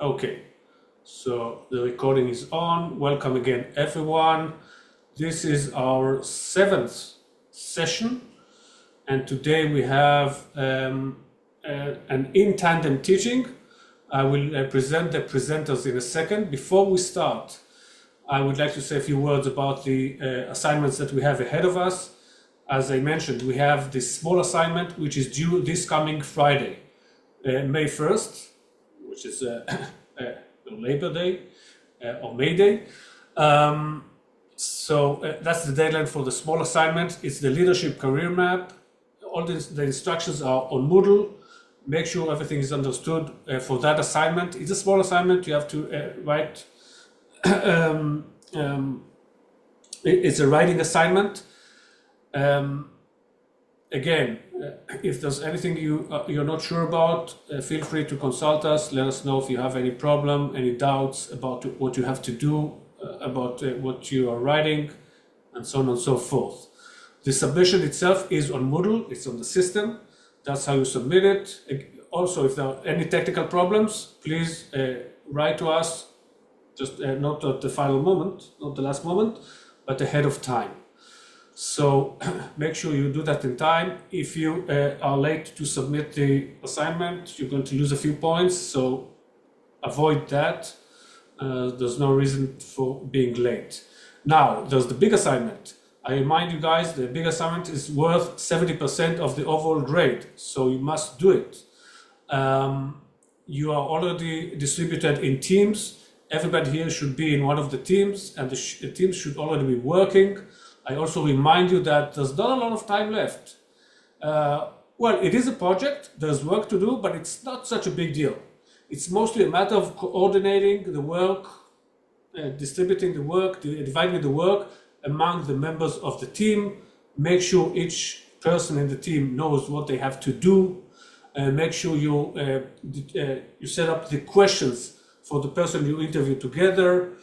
Okay, so the recording is on. Welcome again, everyone. This is our 7th session, and today we have an in-tandem teaching. I will present the presenters in a second. Before we start, I would like to say a few words about the assignments that we have ahead of us. As I mentioned, we have this small assignment which is due this coming Friday, May 1st, which is Labor Day or May Day. So that's the deadline for the small assignment. It's the leadership career map. All the instructions are on Moodle. Make sure everything is understood for that assignment. It's a small assignment. You have to write. It's a writing assignment. Again, if there's anything you're not sure about, feel free to consult us. Let us know if you have any problem, any doubts about what you have to do, about what you are writing, and so on and so forth. The submission itself is on Moodle. It's on the system. That's how you submit it. Also, if there are any technical problems, please write to us, just not at the final moment, not the last moment, but ahead of time. So make sure you do that in time. If you are late to submit the assignment, you're going to lose a few points, so avoid that. There's no reason for being late. Now, there's the big assignment. I remind you guys, the big assignment is worth 70% of the overall grade, so you must do it. You are already distributed in teams. Everybody here should be in one of the teams, and the teams should already be working. I also remind you that there's not a lot of time left. Well, it is a project, there's work to do, but it's not such a big deal. It's mostly a matter of coordinating the work, distributing the work, dividing the work among the members of the team. Make sure each person in the team knows what they have to do. Make sure you set up the questions for the person you interview together.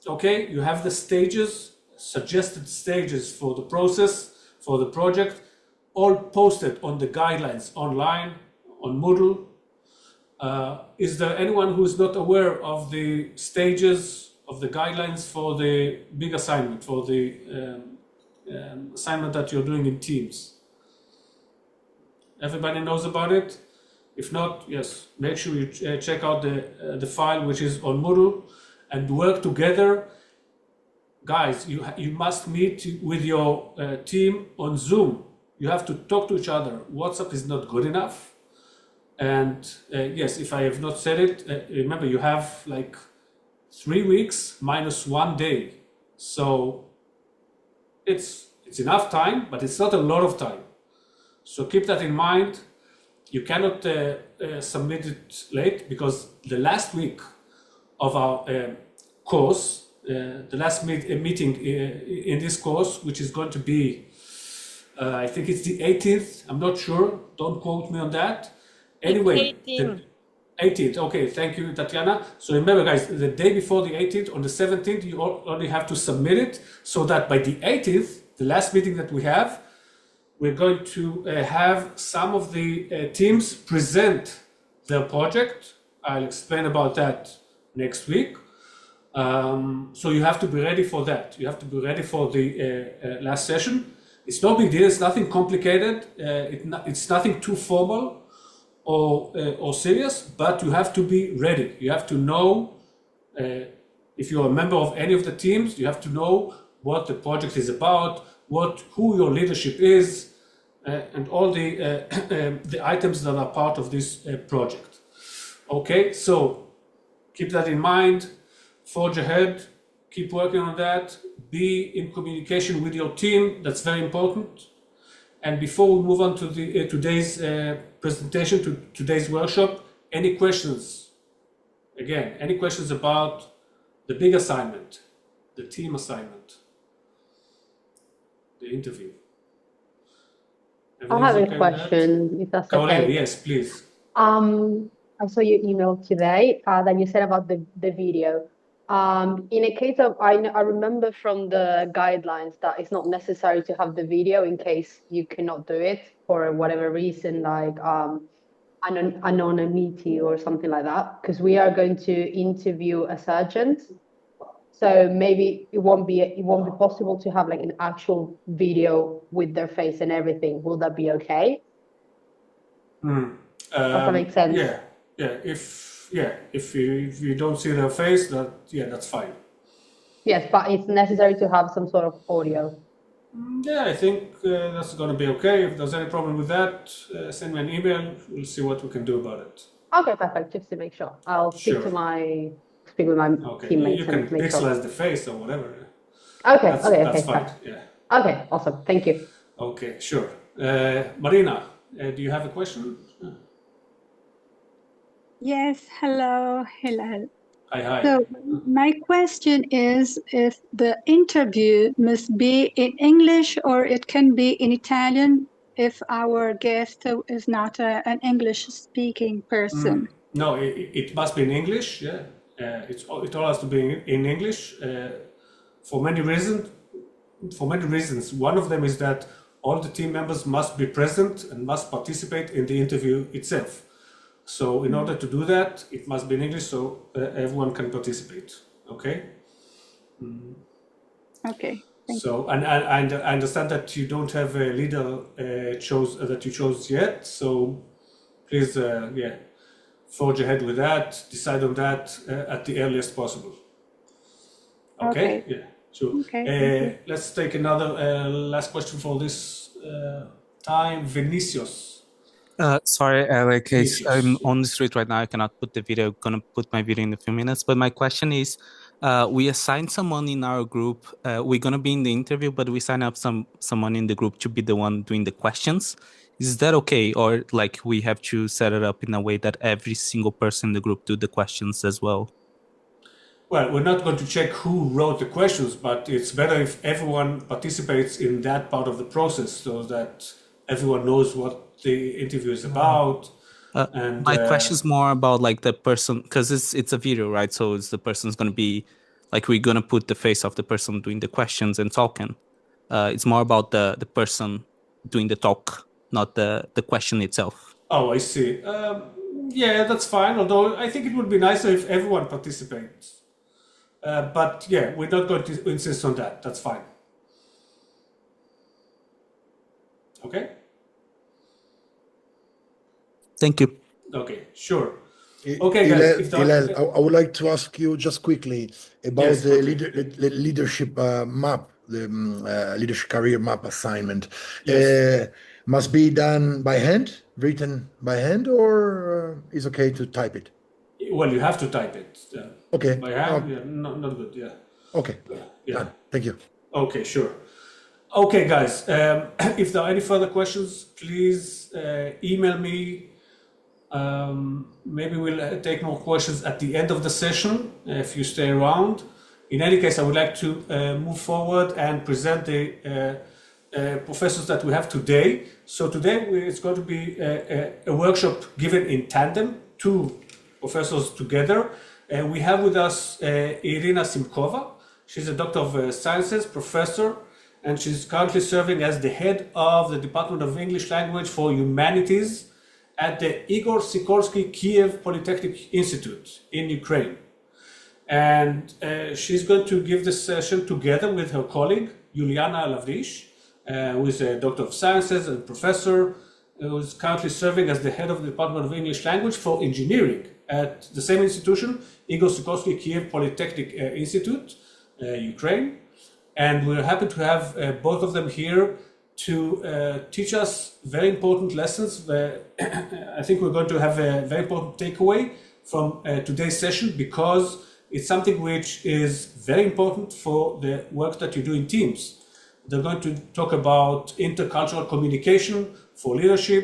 Okay, you have the stages, suggested stages for the process, for the project, all posted on the guidelines online, on Moodle. Is there anyone who is not aware of the stages of the guidelines for the big assignment, for the assignment that you're doing in teams? Everybody knows about it? If not, yes, make sure you check out the file which is on Moodle and work together. Guys, you must meet with your team on Zoom. You have to talk to each other. WhatsApp is not good enough. And yes, if I have not said it, remember you have like 3 weeks minus 1 day. So it's enough time, but it's not a lot of time. So keep that in mind. You cannot submit it late, because the last week of our course, the last meeting in this course, which is going to be, I think it's the 18th, I'm not sure, don't quote me on that. Anyway, 18th, okay, thank you, Tatiana. So remember guys, the day before the 18th, on the 17th, you only have to submit it, so that by the 18th, the last meeting that we have, we're going to have some of the teams present their project. I'll explain about that next week. So you have to be ready for that. You have to be ready for the last session. It's no big deal. It's nothing complicated. It's nothing too formal or serious, but you have to be ready. You have to know, if you're a member of any of the teams, you have to know what the project is about, who your leadership is, and all the items that are part of this project. Okay, so keep that in mind. Forge ahead, keep working on that, be in communication with your team, that's very important. And before we move on to the today's presentation, to today's workshop, any questions? Again, any questions about the big assignment, the team assignment, the interview? I have a question, if that's okay. Yes, please. I saw your email today that you said about the video. In a case of, I remember from the guidelines that it's not necessary to have the video in case you cannot do it for whatever reason, like anonymity or something like that, because we are going to interview a surgeon. So maybe it won't be possible to have like an actual video with their face and everything. Will that be okay? Hmm. Does that make sense? Yeah, yeah. If you don't see their face, that's fine. Yes, but it's necessary to have some sort of audio. Yeah, I think that's going to be okay. If there's any problem with that, send me an email. We'll see what we can do about it. Okay, perfect. Just to make sure, I'll Sure. speak with my Okay. You teammates can and make sure. pixelize the face or whatever. Okay, That's okay, that's okay, fine. fine. Yeah. Okay, awesome. Thank you. Okay. Sure. Marina, do you have a question? Yes, hello, hello. Hi, hi. So my question is if the interview must be in English or it can be in Italian if our guest is not an English speaking person. No, it must be in English. Yeah. It all has to be in English for many reasons. For many reasons. One of them is that all the team members must be present and must participate in the interview itself. So in order to do that, it must be in English so everyone can participate. Okay. Okay. Thank So and I understand that you don't have a leader that you chose yet. So please, forge ahead with that. Decide on that at the earliest possible. Okay. Okay. Yeah. Sure. Okay, thank you. Let's take another last question for this time. Vinicius. Sorry, Alec, I'm Vinicius. on the street right now. I cannot put the video. Gonna put my video in a few minutes. But my question is, we assigned someone in our group. We're gonna be in the interview, but we sign up someone in the group to be the one doing the questions. Is that okay, or like we have to set it up in a way that every single person in the group do the questions as well? Well, we're not going to check who wrote the questions, but it's better if everyone participates in that part of the process so that everyone knows what the interview is about. And My question is more about like the person, because it's a video, right? So it's the person's gonna be like we're gonna put the face of the person doing the questions and talking. It's more about the person doing the talk, not the question itself. oh, I see. Yeah, that's fine. Although I think it would be nicer if everyone participates. But yeah, we're not going to insist on that. That's fine. Okay? Thank you. Okay, sure. Okay, guys. Hillel, I would like to ask you just quickly about Yes, the quickly. leadership map, the leadership career map assignment. Yes. Must be done by hand, written by hand, or is okay to type it? Well, you have to type it. Okay. By hand, yeah, not good, yeah. Okay. Yeah. Done. Thank you. Okay, sure. Okay, guys, if there are any further questions, please email me. Maybe we'll take more questions at the end of the session if you stay around. In any case, I would like to move forward and present the professors that we have today. So today it's going to be a workshop given in tandem, two professors together. We have with us Irina Simkova. She's a doctor of sciences, professor, and she's currently serving as the head of the Department of English Language for Humanities at the Igor Sikorsky Kiev Polytechnic Institute in Ukraine. And she's going to give this session together with her colleague, Juliana Lavrish, who is a doctor of sciences and professor, who is currently serving as the head of the Department of English Language for Engineering at the same institution, Igor Sikorsky Kiev Polytechnic Institute, Ukraine. And we're happy to have both of them here to teach us very important lessons. I think we're going to have a very important takeaway from today's session because it's something which is very important for the work that you do in teams. They're going to talk about intercultural communication for leadership,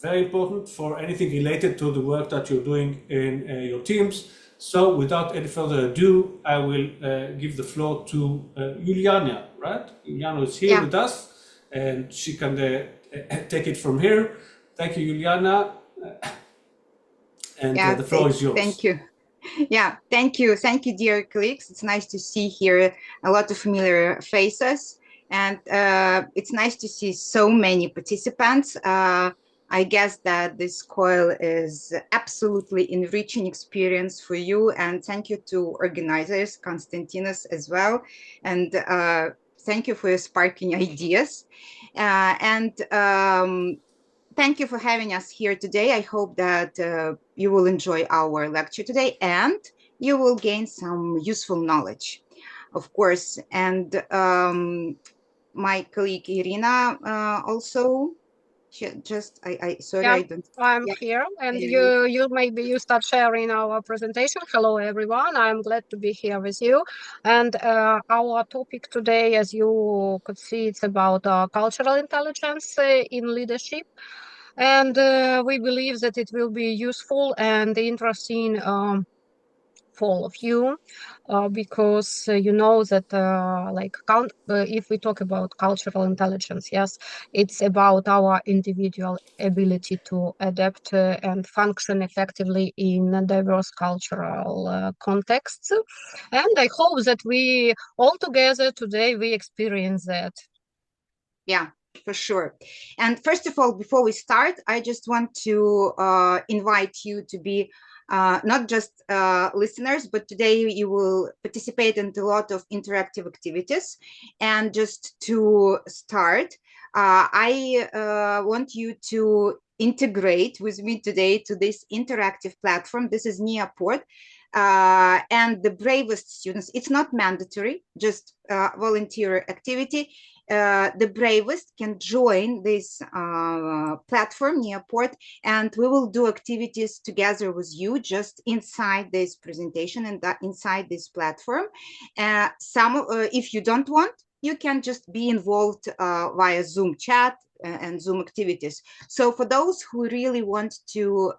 very important for anything related to the work that you're doing in your teams. So without any further ado, I will give the floor to Juliana, right? Juliana is here with us and she can take it from here. Thank you, Juliana. And the floor is yours. Thank you. Yeah, thank you. Thank you, dear colleagues. It's nice to see here a lot of familiar faces. And it's nice to see so many participants. I guess that this coil is absolutely enriching experience for you, and thank you to organizers, Konstantinos as well, and thank you for your sparking ideas, and thank you for having us here today. I hope that you will enjoy our lecture today and you will gain some useful knowledge, of course, and my colleague Irina also. Just sorry, Yeah, I don't. I'm Yeah, here, and yeah. you maybe you start sharing our presentation. Hello, everyone. I'm glad to be here with you. And our topic today, as you could see, it's about cultural intelligence in leadership. And we believe that it will be useful and interesting for all of you, because you know that if we talk about cultural intelligence, yes, it's about our individual ability to adapt and function effectively in diverse cultural contexts. And I hope that we all together today we experience that. Yeah, for sure. And first of all, before we start, I just want to invite you to be not just listeners, but today you will participate in a lot of interactive activities. And just to start, I want you to integrate with me today to this interactive platform. This is Nearport. And the bravest students, it's not mandatory, just volunteer activity. The bravest can join this platform Nearport, and we will do activities together with you just inside this presentation and inside this platform. If you don't want, you can just be involved via Zoom chat and Zoom activities. So for those who really want to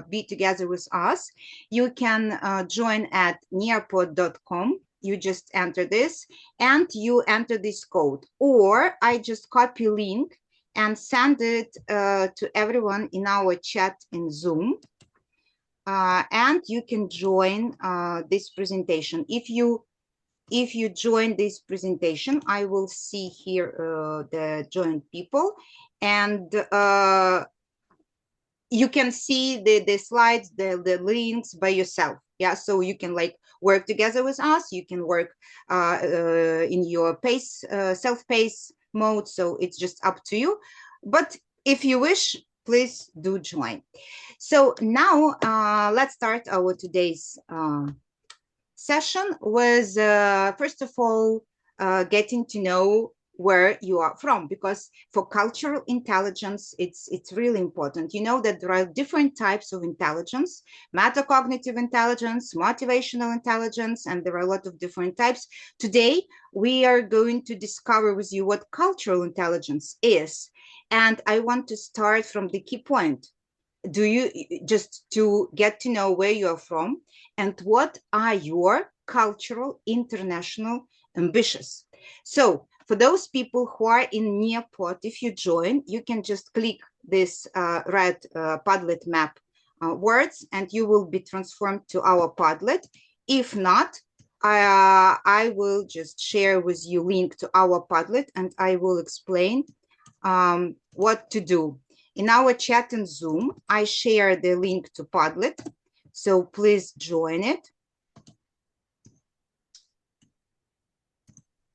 be together with us, you can join at nearport.com. You just enter this and you enter this code, or I just copy link and send it to everyone in our chat in Zoom. And you can join this presentation. If you join this presentation, I will see here the joined people, and you can see the slides, the links by yourself. Yeah, so you can like work together with us. You can work in your pace, self-pace mode. So it's just up to you. But if you wish, please do join. So now let's start our today's session with first of all getting to know where you are from, because for cultural intelligence it's really important. You know that there are different types of intelligence: metacognitive intelligence, motivational intelligence, and there are a lot of different types. Today we are going to discover with you what cultural intelligence is, and I want to start from the key point. Do you just to get to know where you are from and what are your cultural international ambitions. So for those people who are in Nearport, if you join, you can just click this red Padlet map words and you will be transformed to our Padlet. If not, I will just share with you link to our Padlet and I will explain what to do. In our chat in Zoom, I share the link to Padlet, so please join it.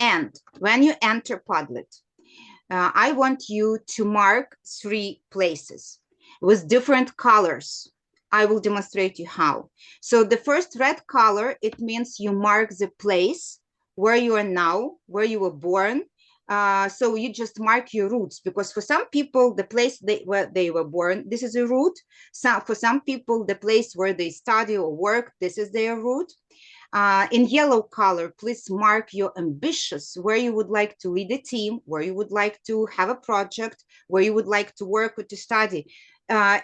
And when you enter Padlet, I want you to mark 3 places with different colors. I will demonstrate you how. So the first red color, it means you mark the place where you are now, where you were born. So you just mark your roots, because for some people, the place where they were born, this is a root. So for some people, the place where they study or work, this is their root. In yellow color, please mark your ambitions, where you would like to lead a team, where you would like to have a project, where you would like to work or to study.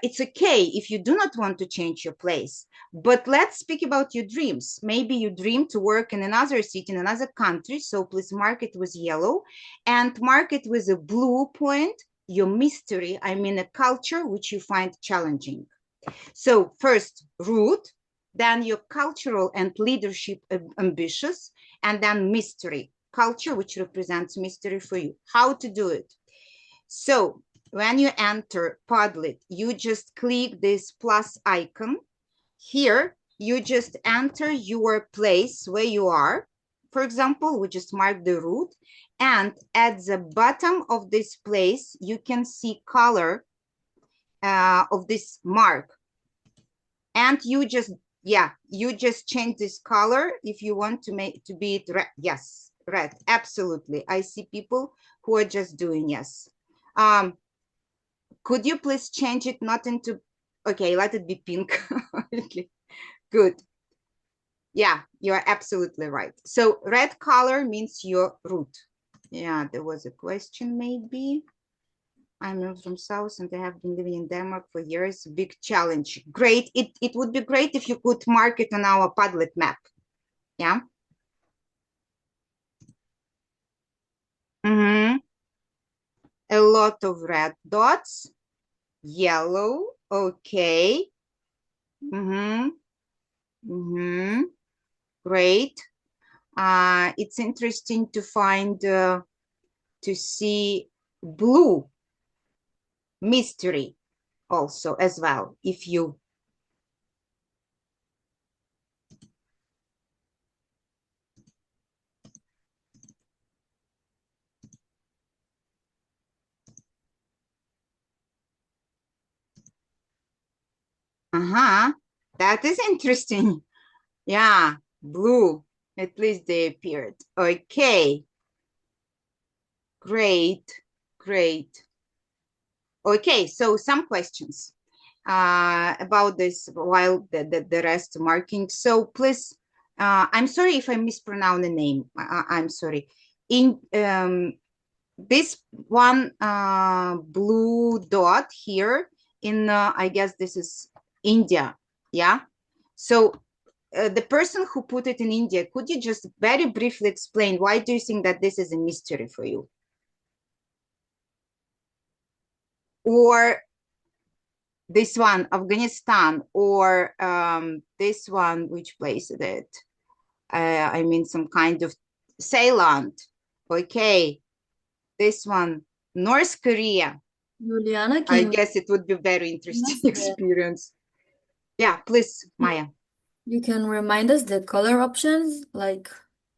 It's okay if you do not want to change your place, but let's speak about your dreams. Maybe you dream to work in another city, in another country, so please mark it with yellow, and mark it with a blue point, your mystery, I mean a culture which you find challenging. So first, root, then your cultural and leadership ambitions, and then mystery, culture, which represents mystery for you. How to do it? So when you enter Padlet, you just click this plus icon. Here, you just enter your place where you are. For example, we just mark the route, and at the bottom of this place, you can see color of this mark. And you just, yeah, you just change this color if you want to make to be it red. Yes, red, absolutely. I see people who are just doing yes. Could you please change it not into, okay, let it be pink. Good. Yeah, you're absolutely right. So red color means your route. Yeah, there was a question maybe. I'm from South and I have been living in Denmark for years. Big challenge. Great. It would be great if you could mark it on our Padlet map. Yeah. A lot of red dots. Yellow. Okay. Great. It's interesting to find, to see blue mystery also as well. If you that is interesting. Yeah, blue. At least they appeared. Okay. Great, great. Okay, so some questions about this while the rest marking. So please, I'm sorry if I mispronounce the name. I'm sorry. In this one blue dot here in, I guess this is India, yeah? So the person who put it in India, could you just very briefly explain why do you think that this is a mystery for you? Or this one, Afghanistan, or this one, which place is it? I mean, some kind of Ceylon. Okay, this one, North Korea. Juliana, I guess it would be very interesting experience. Yeah, please, Maya. You can remind us the color options, like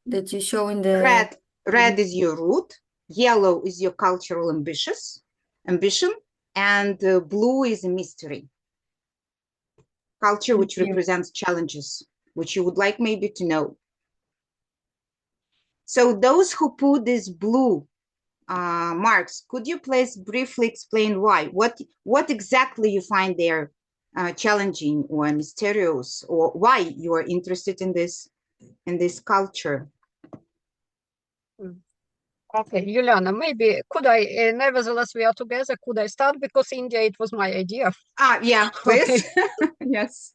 that you show in the... Red is your route, yellow is your cultural ambition, and blue is a mystery. Culture which represents challenges, which you would like maybe to know. So those who put these blue marks, could you please briefly explain why? What exactly you find there challenging or mysterious, or why you are interested in this culture? Okay, Juliana, maybe could I, nevertheless, we are together, could I start? Because India, it was my idea. Yeah, please. Yes.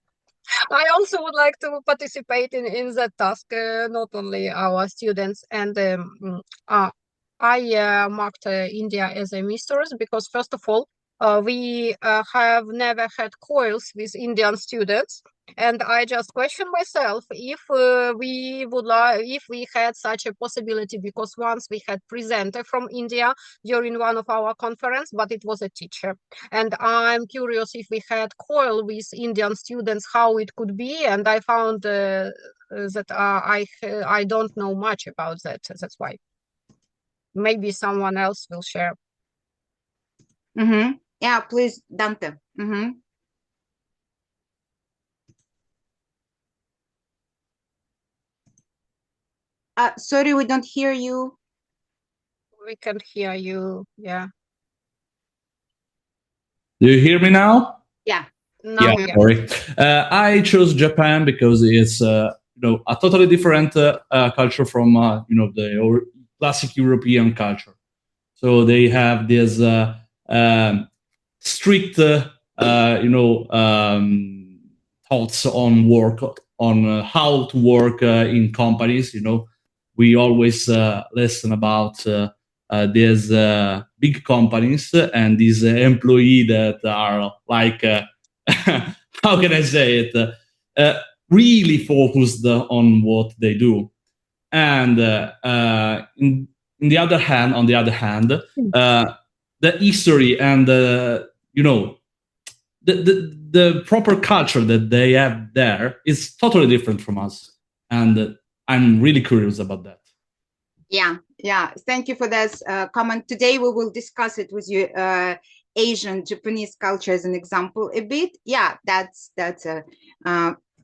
I also would like to participate in that task, not only our students. And I marked India as a mystery because, first of all, we have never had coils with Indian students. And I just question myself if if we had such a possibility, because once we had presenter from India during one of our conference, but it was a teacher. And I'm curious if we had coil with Indian students, how it could be. And I found that I don't know much about that. That's why. Maybe someone else will share. Yeah, please, Dante. Sorry, we don't hear you. We can hear you. Yeah. Do you hear me now? Yeah. Now, yeah. Sorry. I chose Japan because it's a totally different culture from the classic European culture. So they have this strict thoughts on work, on how to work in companies. We always listen about these big companies and these employees that are like how can I say it, really focused on what they do. And on the other hand, the history and the the proper culture that they have there is totally different from us, and I'm really curious about that. Yeah. Thank you for this comment. Today we will discuss it with you. Asian Japanese culture as an example a bit. Yeah, that's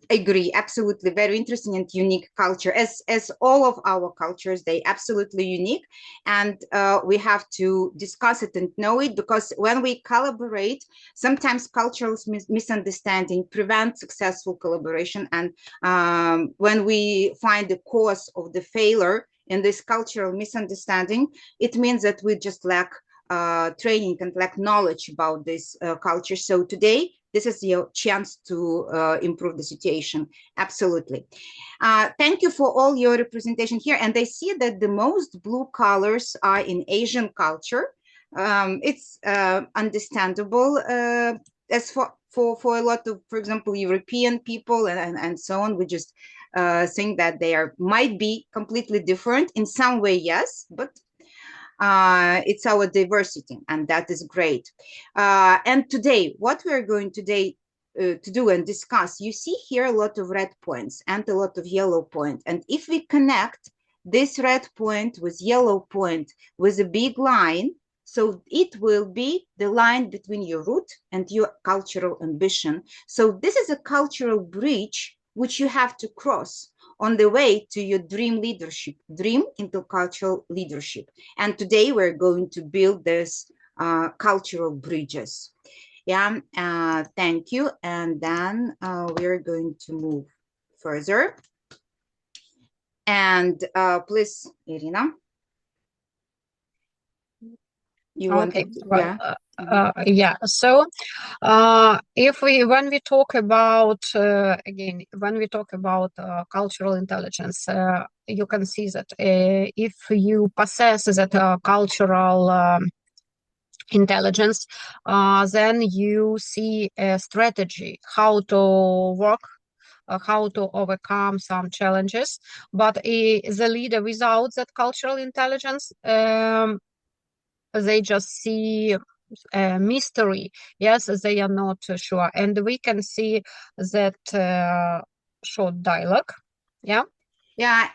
I agree, absolutely, very interesting and unique culture, as all of our cultures. They absolutely unique, and we have to discuss it and know it, because when we collaborate, sometimes cultural misunderstanding prevent successful collaboration, and when we find the cause of the failure in this cultural misunderstanding, it means that we just lack training and lack knowledge about this culture. So today, this is your chance to improve the situation. Absolutely. Thank you for all your representation here. And I see that the most blue colors are in Asian culture. It's understandable as for a lot of, for example, European people and so on. We just think that they might be completely different in some way, yes, but it's our diversity, and that is great. And today, what we are going today to do and discuss, you see here a lot of red points and a lot of yellow points. And if we connect this red point with yellow point with a big line, so it will be the line between your root and your cultural ambition. So this is a cultural bridge which you have to cross on the way to your dream leadership, dream intercultural leadership. And today we're going to build this cultural bridges. Yeah, thank you. And then we're going to move further. And please, Irina. You want Okay. to, Well, yeah. yeah. So, when we talk about again, when we talk about cultural intelligence, you can see that if you possess that cultural intelligence, then you see a strategy how to work, how to overcome some challenges. But the leader without that cultural intelligence, they just see mystery. Yes, they are not sure. And we can see that short dialogue. Yeah. Yeah.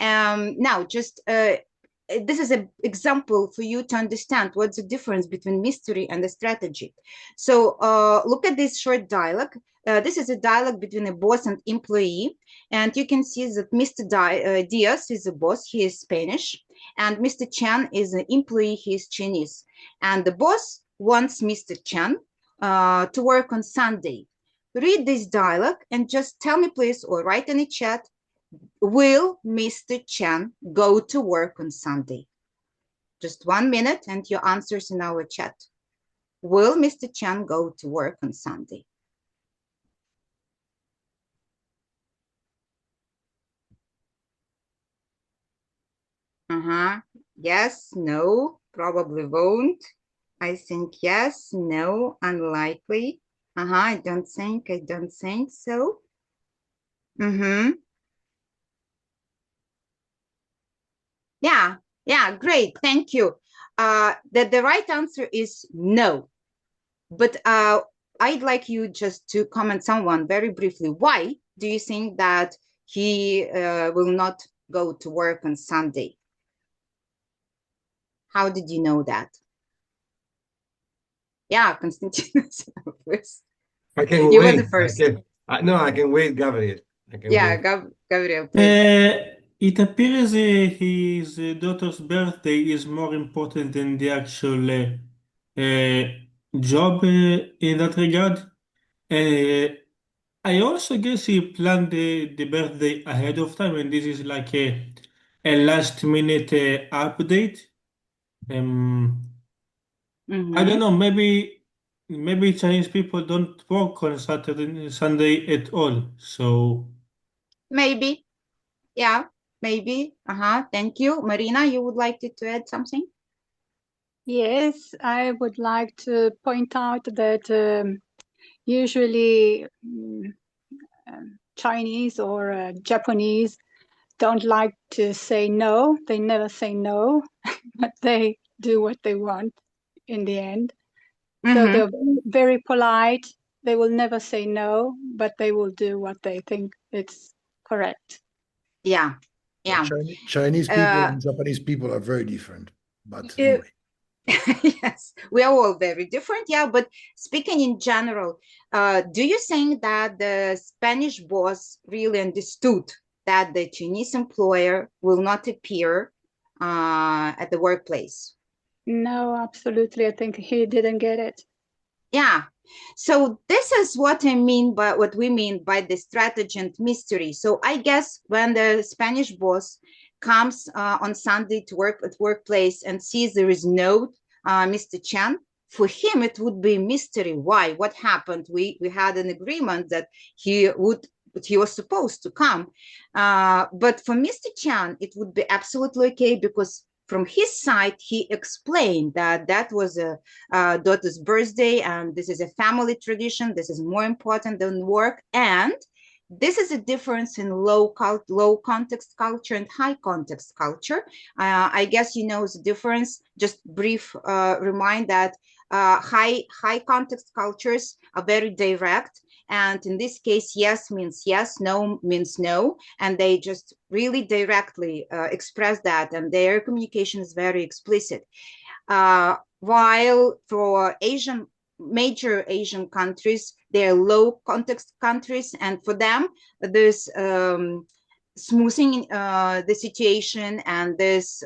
Now, just this is an example for you to understand what's the difference between mystery and a strategy. So look at this short dialogue. This is a dialogue between a boss and employee. And you can see that Mr. Diaz is a boss, he is Spanish. And Mr. Chen is an employee, he is Chinese. And the boss wants Mr. Chen to work on Sunday. Read this dialogue and just tell me, please, or write in the chat, will Mr. Chen go to work on Sunday? Just 1 minute and your answers in our chat. Will Mr. Chen go to work on Sunday? Yes, no, probably won't. I think yes, no, unlikely. I don't think so. Yeah, great, thank you. The right answer is no. But I'd like you just to comment someone very briefly. Why do you think that he will not go to work on Sunday? How did you know that? Yeah, Konstantinos, please. I can You wait. were the first. I can wait, Gabriel. Gabriel, please. It appears his daughter's birthday is more important than the actual job in that regard. I also guess he planned the birthday ahead of time, and this is like a last minute update. I don't know, maybe Chinese people don't work on Saturday, Sunday at all. So maybe, yeah, maybe. Thank you. Marina, you would like to add something? Yes, I would like to point out that usually Chinese or Japanese don't like to say no. They never say no, but they do what they want. in the end. So Mhm. they're very polite. They will never say no, but they will do what they think it's correct. Yeah, Yeah, yeah. Chinese people and Japanese people are very different. But Yeah. anyway, Yes, we are all very different. Yeah, but speaking in general, do you think that the Spanish boss really understood that the Chinese employer will not appear at the workplace? No, absolutely. I think he didn't get it. Yeah. So this is what I mean by what we mean by the strategy and mystery. So I guess when the Spanish boss comes on Sunday to work at workplace and sees there is no Mr. Chen, for him it would be a mystery. Why? What happened? We had an agreement that he was supposed to come. But for Mr. Chan, it would be absolutely okay because from his side, he explained that that was a daughter's birthday and this is a family tradition. This is more important than work. And this is a difference in low context culture and high context culture. I guess you know the difference. Just brief remind that high context cultures are very direct. And in this case, yes means yes, no means no. And they just really directly express that. And their communication is very explicit. While for major Asian countries, they're low context countries. And for them, this smoothing the situation and this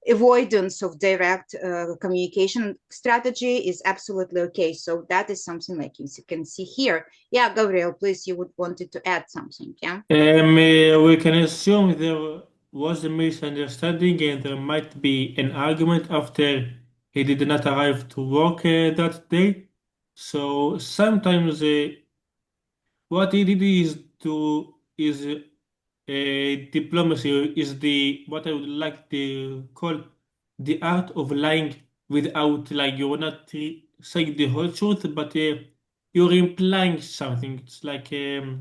avoidance of direct communication strategy is absolutely okay. So that is something like you can see here. Yeah, Gabriel, please, you would wanted to add something, yeah? We can assume there was a misunderstanding and there might be an argument after he did not arrive to work that day. So sometimes what he did is diplomacy is the what I would like to call the art of lying without like you're not saying the whole truth, but you're implying something. It's like to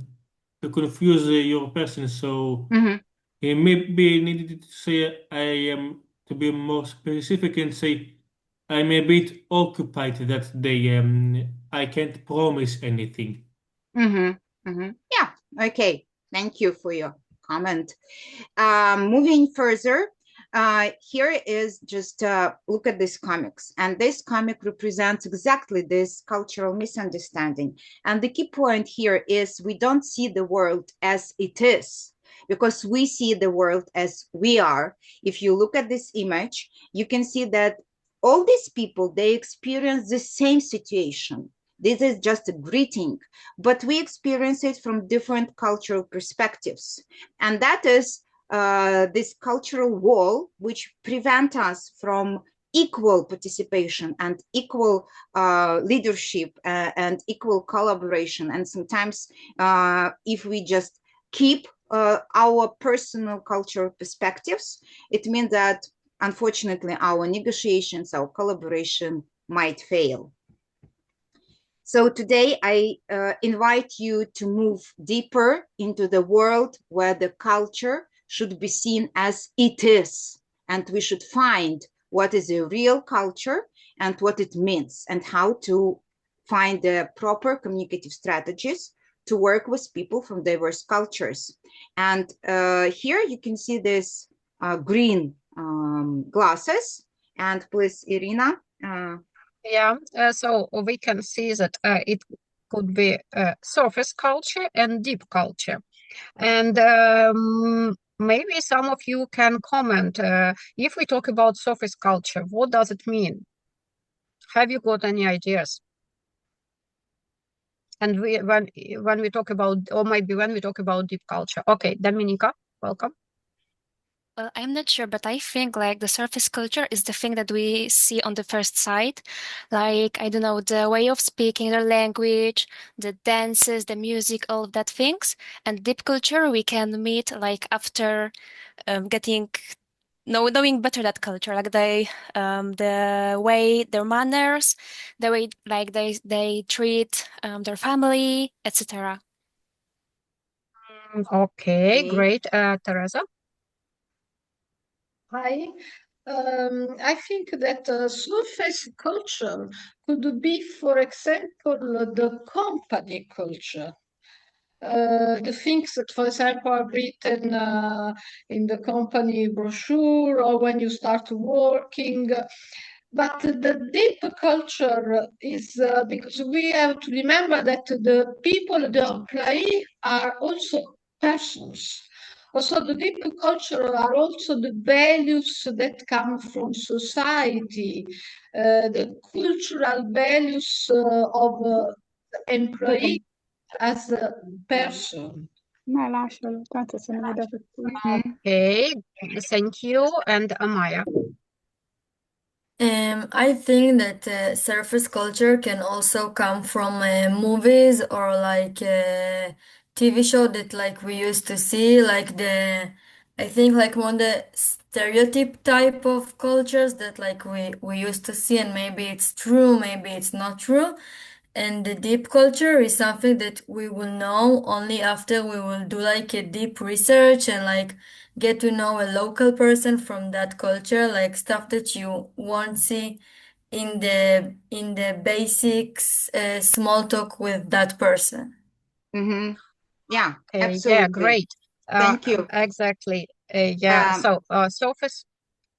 confuse your person. So he maybe needed to say I am to be more specific and say I'm a bit occupied that day. I can't promise anything. Yeah, okay. Thank you for your comment. Moving further, here is just look at this comics. And this comic represents exactly this cultural misunderstanding. And the key point here is we don't see the world as it is, because we see the world as we are. If you look at this image, you can see that all these people, they experience the same situation. This is just a greeting, but we experience it from different cultural perspectives. And that is this cultural wall, which prevent us from equal participation and equal leadership and equal collaboration. And sometimes if we just keep our personal cultural perspectives, it means that unfortunately our negotiations, our collaboration might fail. So today I invite you to move deeper into the world where the culture should be seen as it is. And we should find what is a real culture and what it means and how to find the proper communicative strategies to work with people from diverse cultures. And here you can see this green glasses. And please, Irina. Yeah, so we can see that it could be surface culture and deep culture. And maybe some of you can comment, if we talk about surface culture, what does it mean? Have you got any ideas? And when we talk about, or maybe when we talk about deep culture. Okay, Dominika, welcome. Well, I'm not sure, but I think like the surface culture is the thing that we see on the first sight. Like, I don't know, the way of speaking, the language, the dances, the music, all of that things. And deep culture we can meet like after knowing better that culture, like the way their manners, the way like they treat their family, etc. Okay, great. Teresa? Hi. I think that surface culture could be, for example, the company culture. The things that, for example, are written in the company brochure or when you start working. But the deep culture is because we have to remember that the people, the employees, are also persons. Also, the deep culture are also the values that come from society, the cultural values of employee as a person. Ma lascialo, tanto se ne vede per tutti. Okay, thank you. And Amaya. I think that surface culture can also come from movies or like TV show that like we used to see, like I think like one of the stereotype type of cultures that like we used to see, and maybe it's true, maybe it's not true. And the deep culture is something that we will know only after we will do like a deep research and like get to know a local person from that culture, like stuff that you won't see in the basics small talk with that person. Mm-hmm. Yeah, Yeah, absolutely. great. Thank you. Exactly. Yeah. So, Sophus,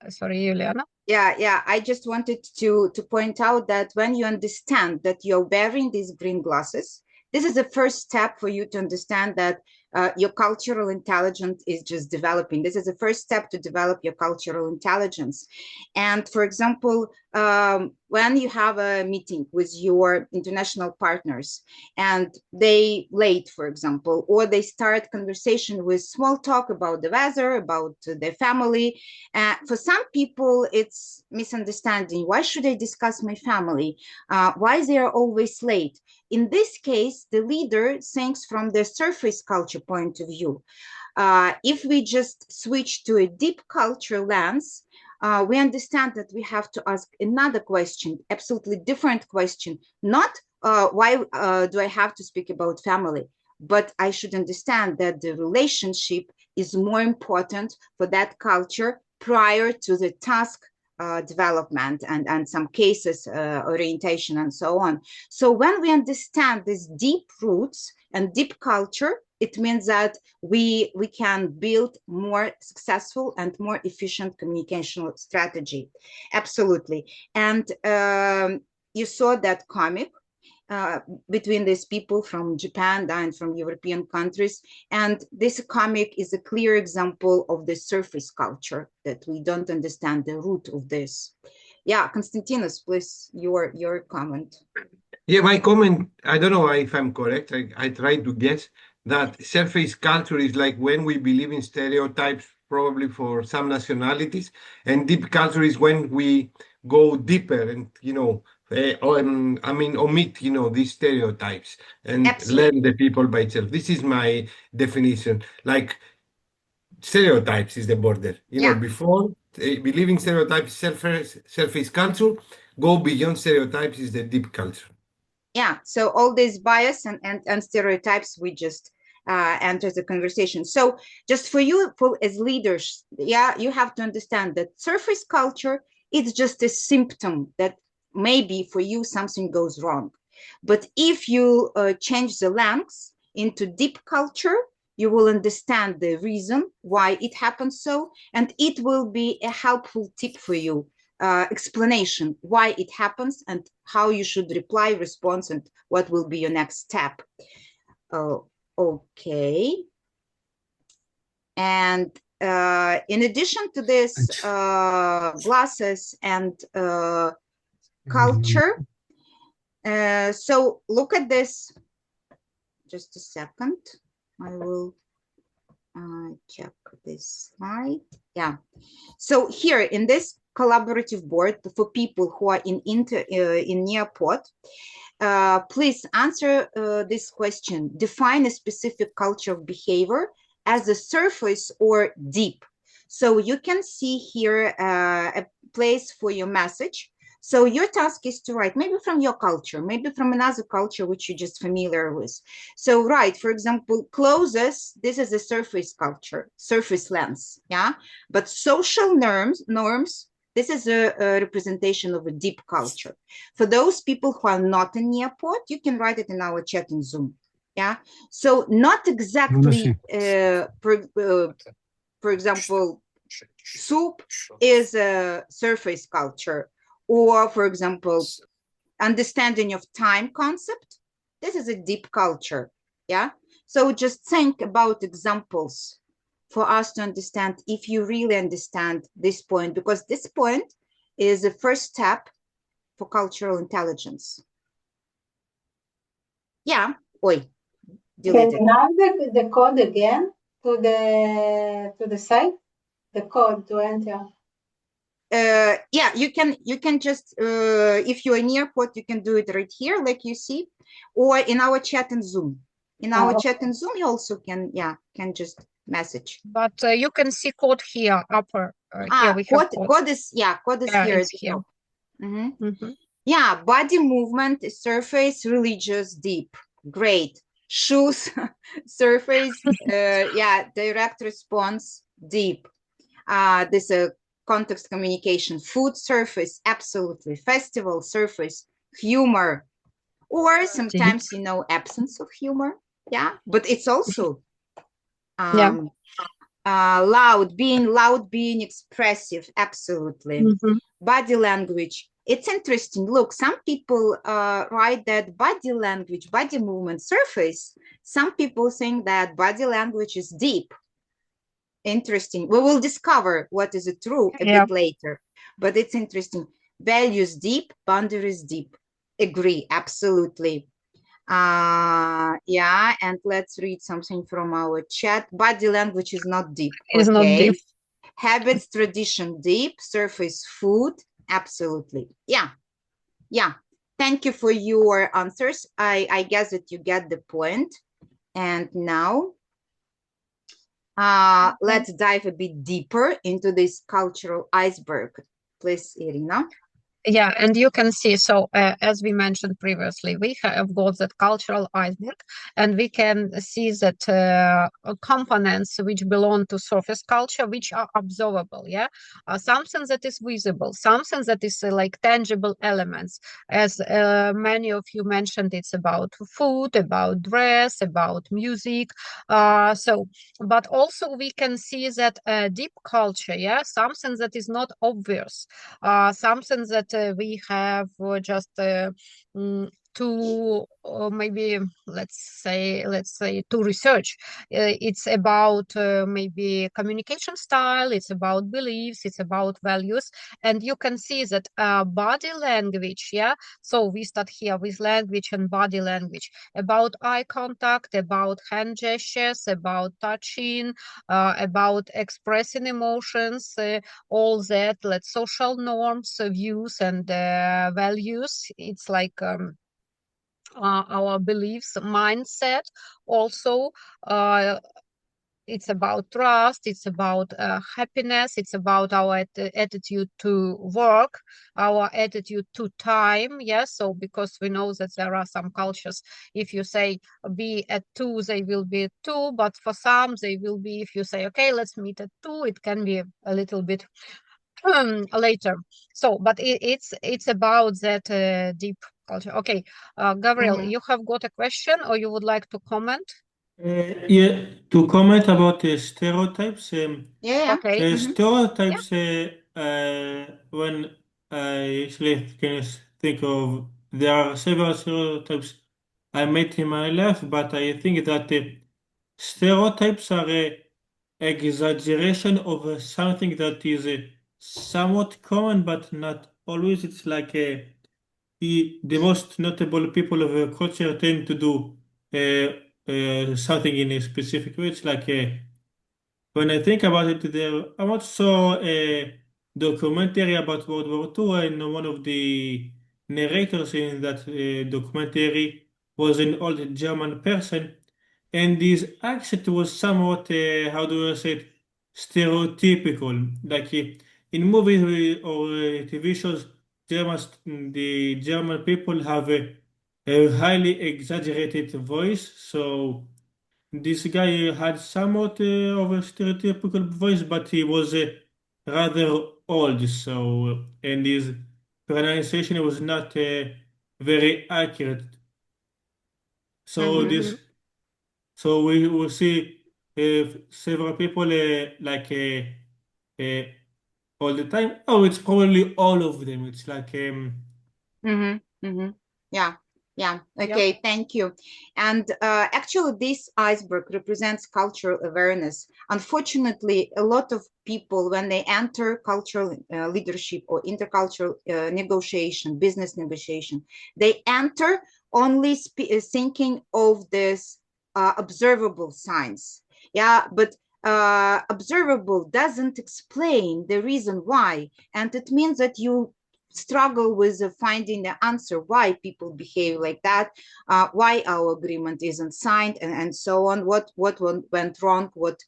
sorry, Juliana. Yeah. I just wanted to point out that when you understand that you're wearing these green glasses, this is the first step for you to understand that your cultural intelligence is just developing. This is the first step to develop your cultural intelligence. And for example, when you have a meeting with your international partners and they late, for example, or they start conversation with small talk about the weather, about their family. For some people, it's misunderstanding. Why should I discuss my family? Why they are always late? In this case, the leader thinks from the surface culture point of view. If we just switch to a deep culture lens, we understand that we have to ask another question, absolutely different question, not why do I have to speak about family, but I should understand that the relationship is more important for that culture prior to the task development and some cases orientation and so on. So when we understand these deep roots and deep culture, it means that we can build more successful and more efficient communication strategy. Absolutely. And you saw that comic between these people from Japan and from European countries. And this comic is a clear example of the surface culture that we don't understand the root of this. Yeah, Konstantinos, please, your comment. Yeah, my comment, I don't know if I'm correct. I try to guess that surface culture is like when we believe in stereotypes, probably for some nationalities, and deep culture is when we go deeper and, omit, these stereotypes and learn the people by itself. This is my definition. Like stereotypes is the border. Before believing stereotypes, surface culture, go beyond stereotypes is the deep culture. Yeah, so all these bias and stereotypes, we just enter the conversation. So just for you, as leaders, yeah, you have to understand that surface culture is just a symptom that maybe for you something goes wrong. But if you change the lens into deep culture, you will understand the reason why it happens so, and it will be a helpful tip for you. Explanation why it happens and how you should reply, response, and what will be your next step. Okay. And in addition to this glasses and culture, so look at this. Just a second. I will check this slide. Yeah. So here in this collaborative board for people who are in Nearport, please answer this question. Define a specific culture of behavior as a surface or deep. So you can see here a place for your message. So your task is to write maybe from your culture, maybe from another culture which you're just familiar with. So write, for example, clothes, this is a surface culture, surface lens, yeah? But social norms This is a representation of a deep culture. For those people who are not in Nearport, you can write it in our chat in Zoom. Yeah. So not exactly, for example, soup is a surface culture, or for example, understanding of time concept. This is a deep culture. Yeah. So just think about examples for us to understand if you really understand this point, because this point is the first step for cultural intelligence. Yeah. Oi. Can you have the code again to the site? The code to enter. Yeah, you can just if you're in Nearport, you can do it right here, like you see, or in our chat in Zoom. In our chat in Zoom, you also can just message. But you can see code here, upper. Here we have code. Code is here at the top. Yeah, body movement, surface, religious, deep. Great. Shoes, surface, yeah, direct response, deep. This context communication, food, surface, absolutely. Festival, surface, humor, or sometimes, absence of humor. Yeah, but it's also loud, being expressive, absolutely. Body language. It's interesting. Look, some people write that body language, body movement, surface. Some people think that body language is deep. Interesting. We will discover what is true a bit later, but it's interesting. Values deep, boundaries deep. Agree, absolutely. Yeah, and let's read something from our chat. Body language is not deep. Is not deep. Habits, tradition deep. Surface, food, absolutely. Yeah. Thank you for your answers. I guess that you get the point. And now let's dive a bit deeper into this cultural iceberg. Please, Irina. Yeah, and you can see, so as we mentioned previously, we have got that cultural iceberg, and we can see that components which belong to surface culture, which are observable, something that is visible, something that is like tangible elements. As many of you mentioned, it's about food, about dress, about music. But also we can see that deep culture, something that is not obvious, something that we have just to maybe let's say to research. It's about maybe communication style, it's about beliefs, it's about values, and you can see that body language, so we start here with language and body language, about eye contact, about hand gestures, about touching, about expressing emotions, all that, let's social norms, views, and values. It's like our beliefs, mindset. Also, it's about trust, it's about happiness, it's about our attitude to work, our attitude to time. So because we know that there are some cultures, if you say be at 2, they will be at 2, but for some they will be, if you say okay, let's meet at 2, it can be a little bit later. So but it's about that deep culture. Okay, Gabriel, you have got a question, or you would like to comment? Yeah, to comment about the stereotypes. Okay. Stereotypes, when I actually can think of, there are several stereotypes I met in my life, but I think that the stereotypes are a exaggeration of something that is somewhat common, but not always. It's like the most notable people of a culture tend to do something in a specific way. It's like when I think about it, I once saw a documentary about World War II, and one of the narrators in that documentary was an old German person, and his accent was somewhat, how do I say it, stereotypical. Like in movies or TV shows, the German people have a highly exaggerated voice, so this guy had somewhat of a stereotypical voice, but he was rather old, so and his pronunciation was not very accurate. So this, so we will see several people uh, all the time. Oh, it's probably all of them. It's like Yeah, yeah. Okay, thank you. And actually, this iceberg represents cultural awareness. Unfortunately, a lot of people, when they enter cultural leadership or intercultural negotiation, business negotiation, they enter only thinking of this observable signs. Yeah, but observable doesn't explain the reason why, and it means that you struggle with finding the answer why people behave like that, why our agreement isn't signed, and so on. What went wrong? What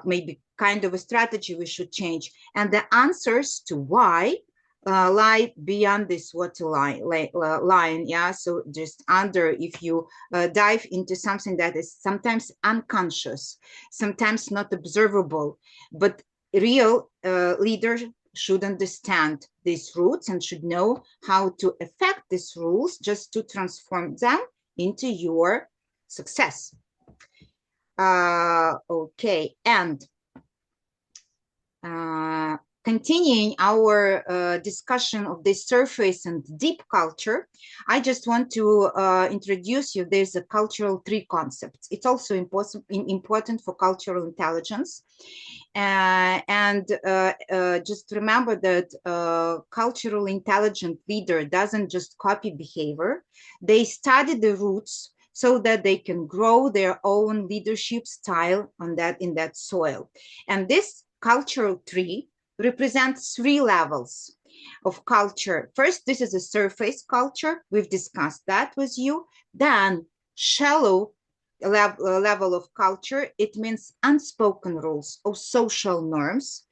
maybe kind of a strategy we should change? And the answers to why lie beyond this waterline line. Yeah, so just under, if you dive into something that is sometimes unconscious, sometimes not observable, but real leaders should understand these roots and should know how to affect these rules just to transform them into your success. Okay, and continuing our discussion of this surface and deep culture, I just want to introduce you. There's a cultural tree concept. It's also important for cultural intelligence. And just remember that cultural intelligent leader doesn't just copy behavior. They study the roots so that they can grow their own leadership style in that soil. And this cultural tree represents 3 levels of culture. First, this is a surface culture. We've discussed that with you. Then shallow level of culture, it means unspoken rules or social norms,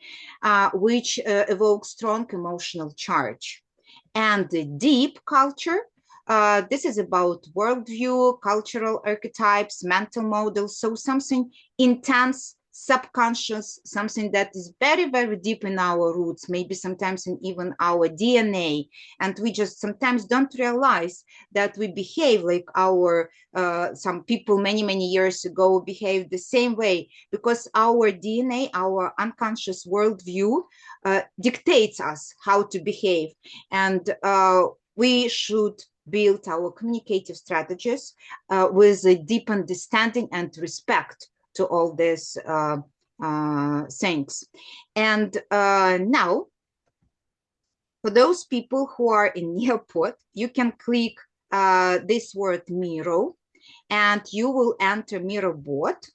which evoke strong emotional charge. And the deep culture, this is about worldview, cultural archetypes, mental models, so something intense, subconscious, something that is very, very deep in our roots, maybe sometimes in even our DNA. And we just sometimes don't realize that we behave like our, some people many, many years ago behaved the same way, because our DNA, our unconscious worldview dictates us how to behave. And we should build our communicative strategies with a deep understanding and respect to all these things. And now, for those people who are in Nearpod, you can click this word Miro, and you will enter Miro bot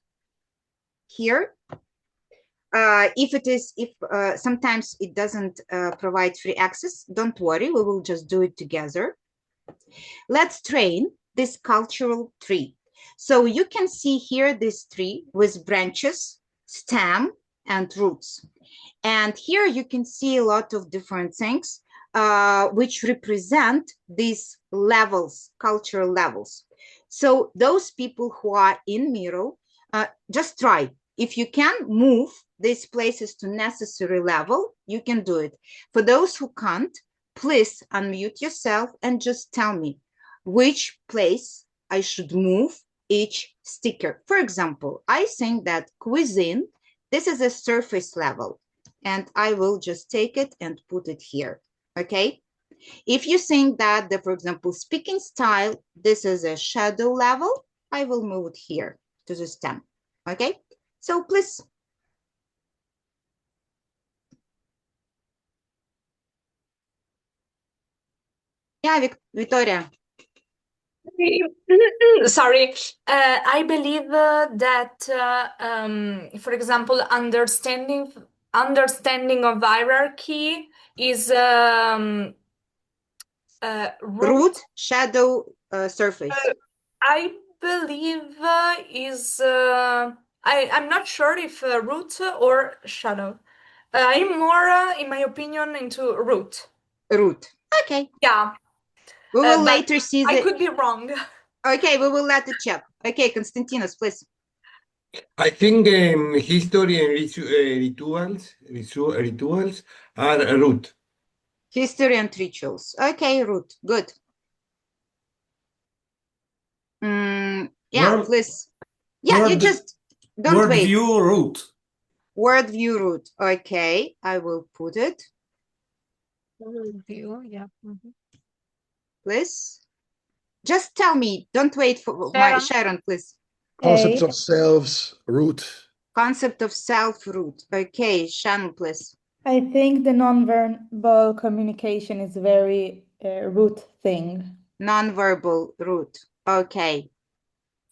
here. If sometimes it doesn't provide free access, don't worry, we will just do it together. Let's train this cultural tree. So you can see here this tree with branches, stem, and roots. And here you can see a lot of different things which represent these levels, cultural levels. So those people who are in Miro, just try. If you can move these places to necessary level, you can do it. For those who can't, please unmute yourself and just tell me which place I should move each sticker. For example, I think that cuisine, this is a surface level, and I will just take it and put it here, okay? If you think that, for example, speaking style, this is a shadow level, I will move it here to the stem, okay? So please. Yeah, Victoria. Sorry, I believe that, for example, understanding of hierarchy is root, shadow, surface. I believe is I'm not sure if root or shadow. I'm more, in my opinion, into root. Root. Okay. Yeah. We will later see. I could be wrong. Okay, we will let it check. Okay, Konstantinos, please. I think history and rituals are root. History and rituals. Okay, root. Good. Yeah, Word, please. Yeah, you word, just don't word wait. view root. Word view root. Okay, I will put it. View, yeah. Please. Just tell me. Don't wait for my Sharon. Sharon, please. Concepts of selves, root. Concept of self root. Okay, Shannon, please. I think the non-verbal communication is very root thing. Non-verbal root. Okay.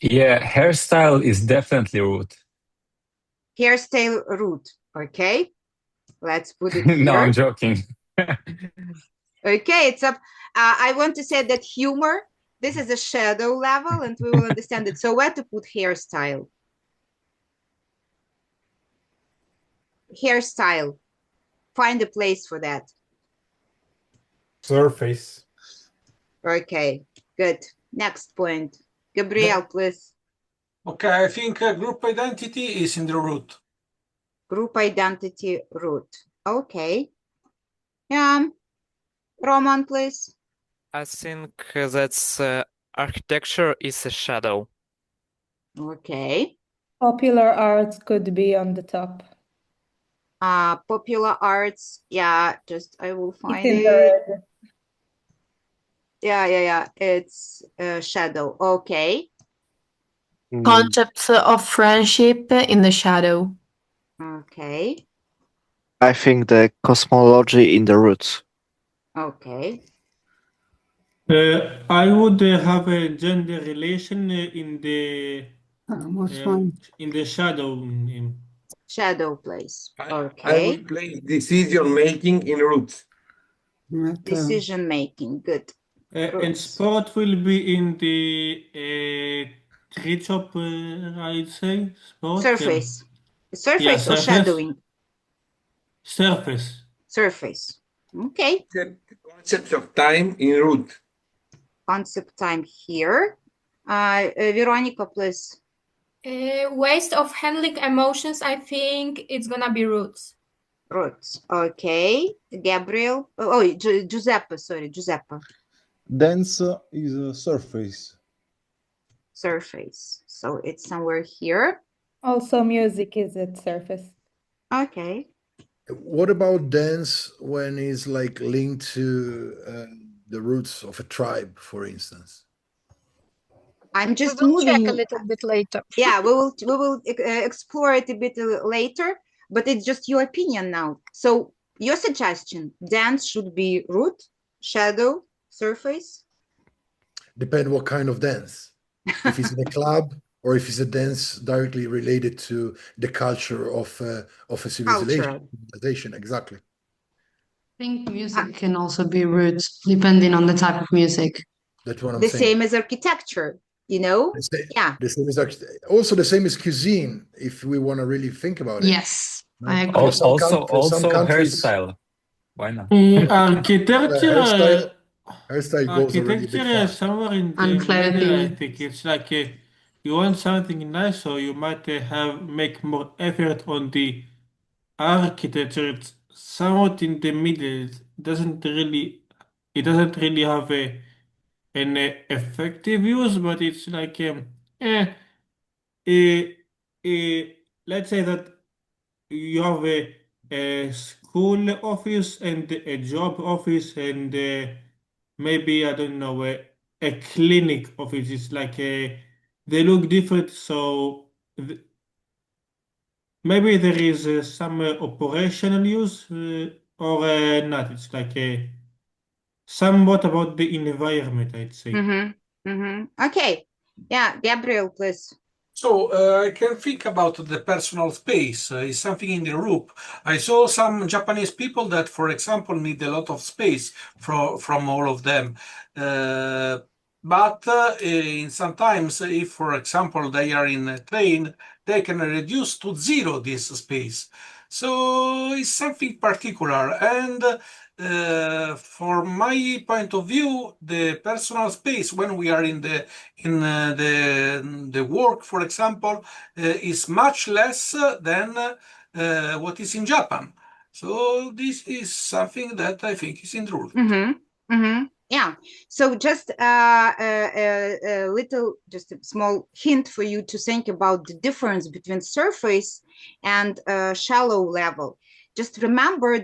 Yeah, hairstyle is definitely root. Hairstyle root. Okay. Let's put it No, I'm here. joking. Okay, it's up. I want to say that humor, this is a shadow level and we will understand it. So where to put hairstyle? Hairstyle. Find a place for that. Surface. Okay, good. Next point. Gabriel, please. Okay, I think group identity is in the root. Group identity root. Okay. Roman, please. I think that's architecture is a shadow. Okay. Popular arts could be on the top. Popular arts. Yeah, just I will It's find in the it. red. Yeah. It's shadow. Okay. Concepts of friendship in the shadow. Okay. I think the cosmology in the roots. Okay. I would have a gender relation in the shadow. Shadow place. I Okay. will place decision making in roots. Decision making. Good. And sport will be in the tree top, I'd say. Sport. Surface. Surface Yeah, or surface. shadowing? Surface. Surface. Okay. Concept of time in root. Concept time here. Veronica, please. Ways of handling emotions, I think it's gonna be roots. Roots. Okay. Gabriel. Giuseppe. Sorry, Giuseppe. Dance is a surface. Surface. So it's somewhere here. Also, music is at surface. Okay. What about dance when it's like linked to the roots of a tribe, for instance? I'm just We will moving. check a little bit later. Yeah, we will explore it a bit later, but it's just your opinion now. So your suggestion, dance should be root, shadow, surface? Depend what kind of dance. If it's in a club or if it's a dance directly related to the culture of a civilization. Exactly. I think music can also be roots, depending on the type of music. That's what I'm The saying. same as architecture, yeah. The same as also the same as cuisine, if we want to really think about it. Yes, No? I agree. Also countries, hairstyle. Why not? Architecture. Hairstyle goes already a bit Architecture far. is somewhere in the And middle. I clothing. think it's like you want something nice, so you might make more effort on the architecture. It's somewhat in the middle. It doesn't really have an effective use, but it's like eh, eh, let's say that you have a school office and a job office and maybe I don't know a clinic office. It's like they look different, so maybe there is some operational use or not. It's like somewhat about the environment, I'd say. Okay. Yeah, Gabriel, please. So I can think about the personal space. Is something in the room. I saw some Japanese people that, for example, need a lot of space from all of them. But in sometimes, if, for example, they are in a train, they can reduce to zero this space. So it's something particular. And from my point of view, the personal space when we are in the work, for example, is much less than what is in Japan. So this is something that I think is improved. Yeah. So just a little, just a small hint for you to think about the difference between surface and shallow level. Just remember,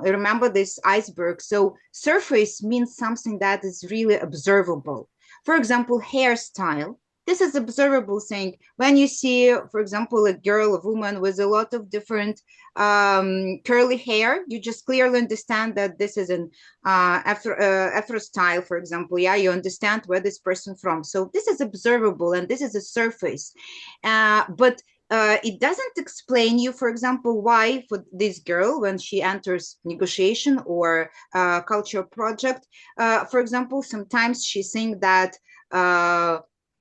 remember this iceberg? So surface means something that is really observable. For example, hairstyle. This is observable thing. When you see, for example, a girl, a woman with a lot of different curly hair, you just clearly understand that this is an Afro style, for example. Yeah, you understand where this person from. So this is observable, and this is a surface. But it doesn't explain you, for example, why for this girl, when she enters negotiation or cultural project, for example, sometimes she thinks that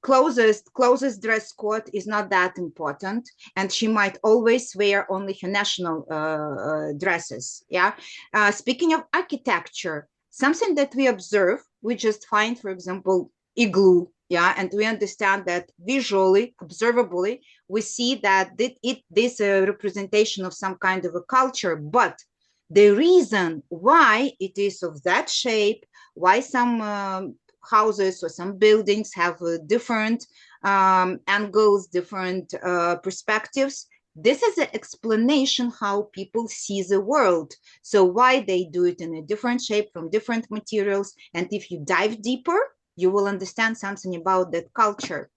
closest dress code is not that important, and she might always wear only her national dresses. Yeah. Speaking of architecture, something that we observe, we just find, for example, igloo. Yeah, and we understand that visually, observably, we see that this representation of some kind of a culture, but the reason why it is of that shape, why some houses or some buildings have different angles, different perspectives, this is an explanation how people see the world. So why they do it in a different shape from different materials. And if you dive deeper, you will understand something about that culture.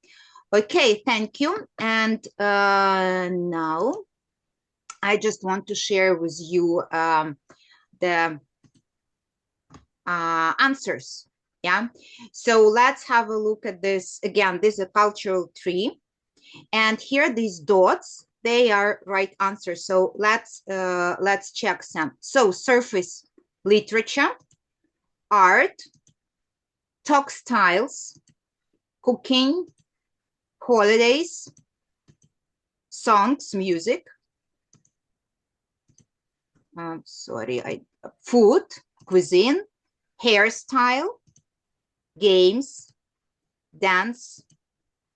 Okay, thank you. And now I just want to share with you the answers. Yeah, so let's have a look at this again. This is a cultural tree, and here these dots, they are right answers. So let's check some. So surface, literature, art, textiles, cooking, holidays, songs, music. Food, cuisine, hairstyle, games, dance,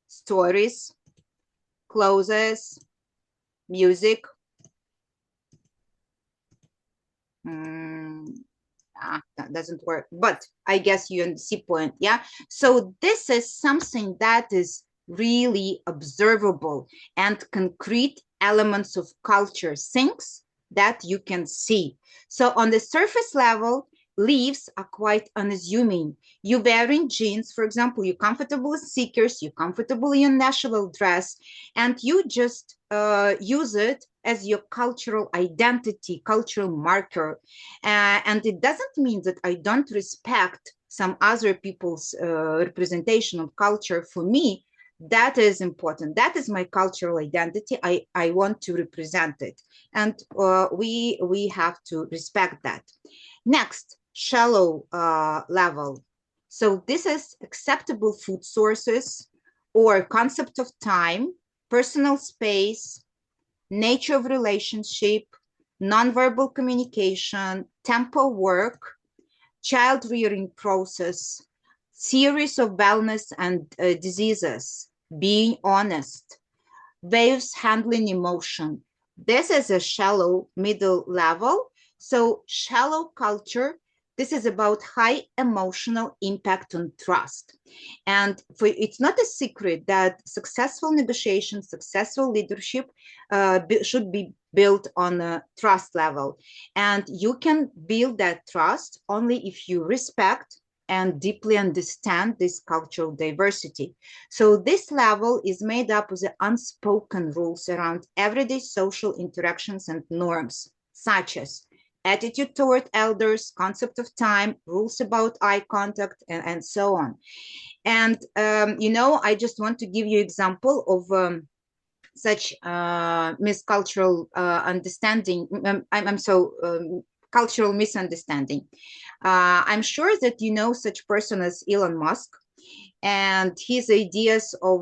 stories, clothes, music. That doesn't work, but I guess you see point. Yeah, so this is something that is really observable and concrete elements of culture, things that you can see. So on the surface level, leaves are quite unassuming. You're wearing jeans, for example, you're comfortable with sneakers, you're comfortable in your national dress, and you just use it as your cultural identity, cultural marker. And it doesn't mean that I don't respect some other people's representation of culture. For me, that is important. That is my cultural identity. I want to represent it. And we have to respect that. Next, shallow level. So this is acceptable food sources or concept of time, personal space, nature of relationship, nonverbal communication, tempo work, child rearing process, series of wellness and diseases, being honest, waves handling emotion. This is a shallow middle level. So shallow culture, this is about high emotional impact on trust. And it's not a secret that successful negotiation, successful leadership should be built on a trust level. And you can build that trust only if you respect and deeply understand this cultural diversity. So this level is made up of the unspoken rules around everyday social interactions and norms, such as attitude toward elders, concept of time, rules about eye contact, and so on. And, I just want to give you an example of such miscultural understanding. Cultural misunderstanding. I'm sure that you know such person as Elon Musk. and his ideas of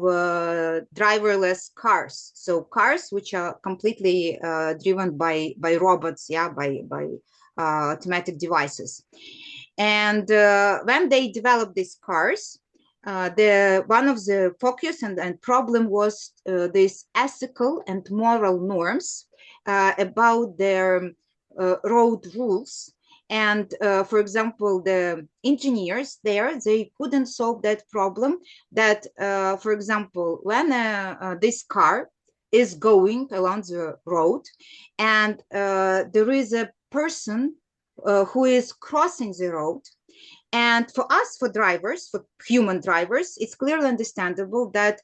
driverless cars. So cars which are completely driven by robots, yeah, by automatic devices. And when they developed these cars, one of the focus and problem was these ethical and moral norms about their road rules. And for example, the engineers there, they couldn't solve that problem that, for example, when this car is going along the road and there is a person who is crossing the road. And for us, for drivers, for human drivers, it's clearly understandable that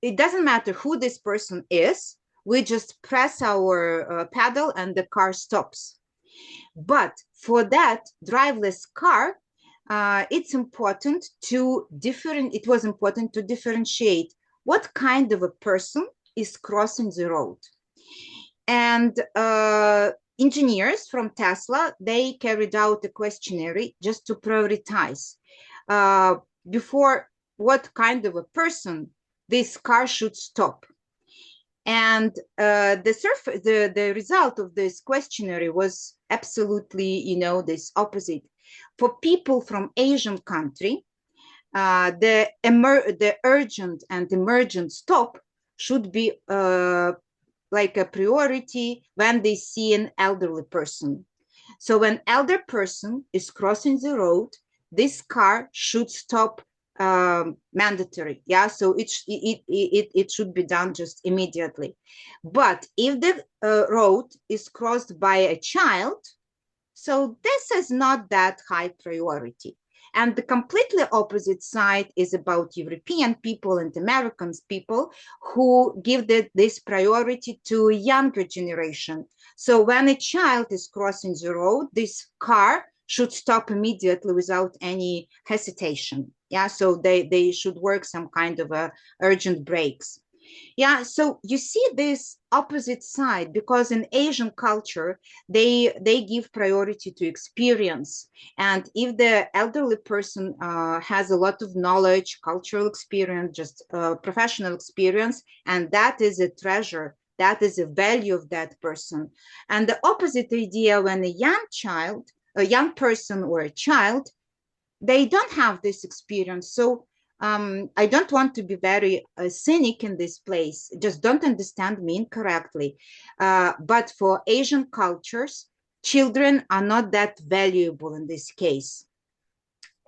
it doesn't matter who this person is. We just press our pedal and the car stops. But for that driverless car, it was important to differentiate what kind of a person is crossing the road. And engineers from Tesla, they carried out a questionnaire just to prioritize before what kind of a person this car should stop. And the result of this questionnaire was absolutely, this opposite. For people from Asian country, the urgent and emergent stop should be like a priority when they see an elderly person. So when elder person is crossing the road, this car should stop mandatory. Yeah, so it should be done just immediately. But if the road is crossed by a child, so this is not that high priority. And the completely opposite side is about European people and American people who give this priority to a younger generation. So when a child is crossing the road, this car should stop immediately without any hesitation. Yeah, so they should work some kind of urgent brakes. Yeah, so you see this opposite side, because in Asian culture, they give priority to experience. And if the elderly person has a lot of knowledge, cultural experience, just professional experience, and that is a treasure, that is a value of that person. And the opposite idea, when a young person or a child, they don't have this experience. So I don't want to be very cynic in this place, just don't understand me incorrectly. But for Asian cultures, children are not that valuable in this case.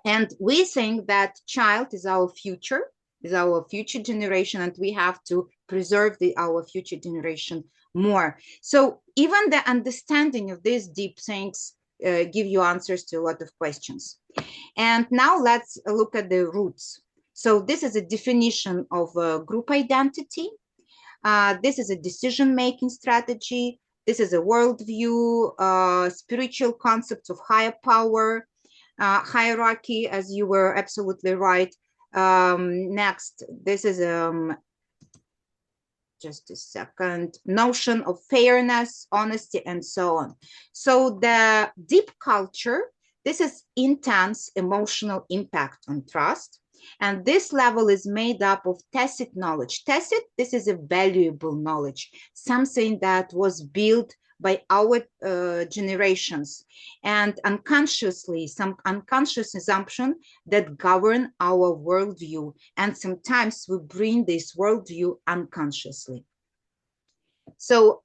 And we think that child is our future generation, and we have to preserve our future generation more. So even the understanding of these deep things give you answers to a lot of questions. And now let's look at the roots. So this is a definition of group identity. This is a decision-making strategy. This is a worldview, spiritual concepts of higher power, hierarchy, as you were absolutely right. Next, this is just a second, notion of fairness, honesty, and so on. So the deep culture, this is intense emotional impact on trust. And this level is made up of tacit knowledge. Tacit, this is a valuable knowledge, something that was built by our generations, and unconsciously, some unconscious assumption that govern our worldview. And sometimes we bring this worldview unconsciously. So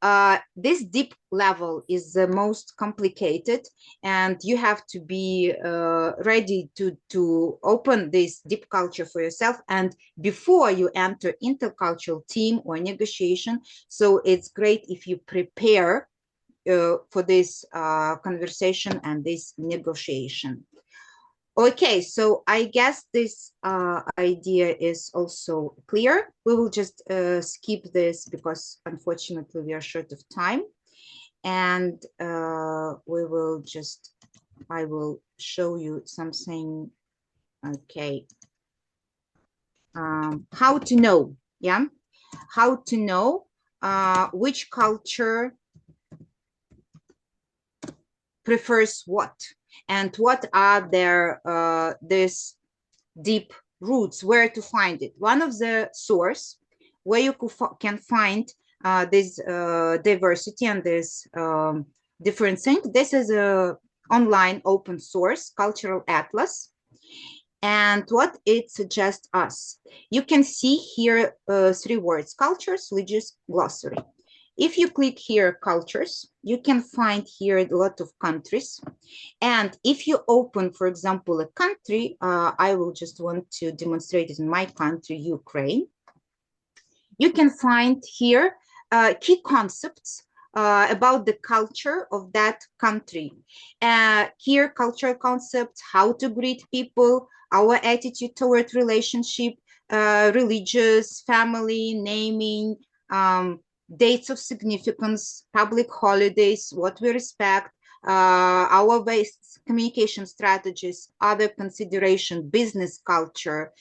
this deep level is the most complicated, and you have to be ready to open this deep culture for yourself, and before you enter intercultural team or negotiation. So it's great if you prepare for this conversation and this negotiation. Okay, so I guess this idea is also clear. We will just skip this because unfortunately we are short of time. And we will just, I will show you something. Okay. How to know, yeah? How to know which culture prefers what, and what are their deep roots, where to find it. One of the source where you can find this diversity and this different things. This is a online open source cultural atlas. And what it suggests us, you can see here 3 words: cultures, religious, glossary. If you click here cultures, you can find here a lot of countries. And if you open, for example, a country, I will just want to demonstrate it in my country, Ukraine. You can find here key concepts about the culture of that country. Here, cultural concepts, how to greet people, our attitude toward relationship, religious, family, naming, dates of significance, public holidays, what we respect, our based communication strategies, other consideration, business culture,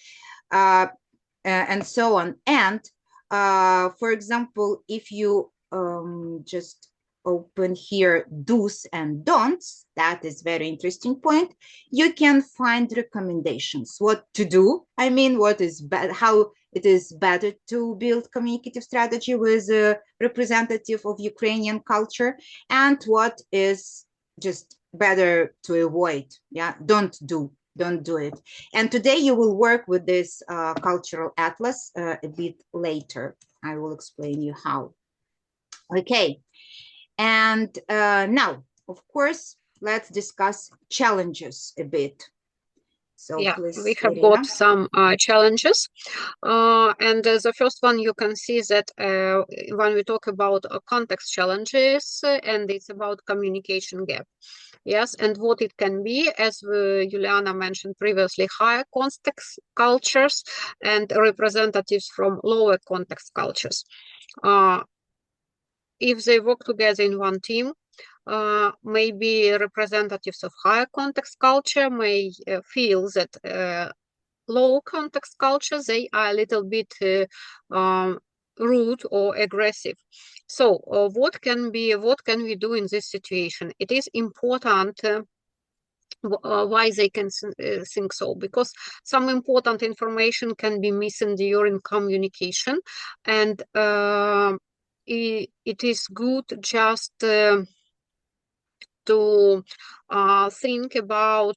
and so on. And for example, if you just open here do's and don'ts, that is very interesting point, you can find recommendations what to do. I mean, what is bad, how it is better to build communicative strategy with a representative of Ukrainian culture, and what is just better to avoid. Yeah, don't do it. And today you will work with this cultural atlas a bit later. I will explain you how. Okay, and now, of course, let's discuss challenges a bit. So yeah, please, we have Irina. got some challenges. And the first one, you can see that when we talk about context challenges, and it's about communication gap. Yes, and what it can be, as Juliana mentioned previously, higher context cultures and representatives from lower context cultures. If they work together in one team, maybe representatives of higher context culture may feel that low context culture, they are a little bit rude or aggressive. So what can we do in this situation? It is important why they can think so, because some important information can be missing during communication, and it is good just to think about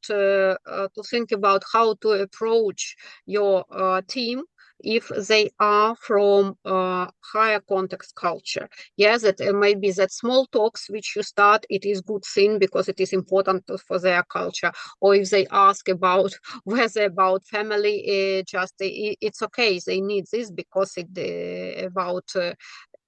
how to approach your team if they are from higher context culture. Yes, that maybe that small talks which you start, it is good thing because it is important for their culture. Or if they ask about whether about family, it's okay, they need this because it about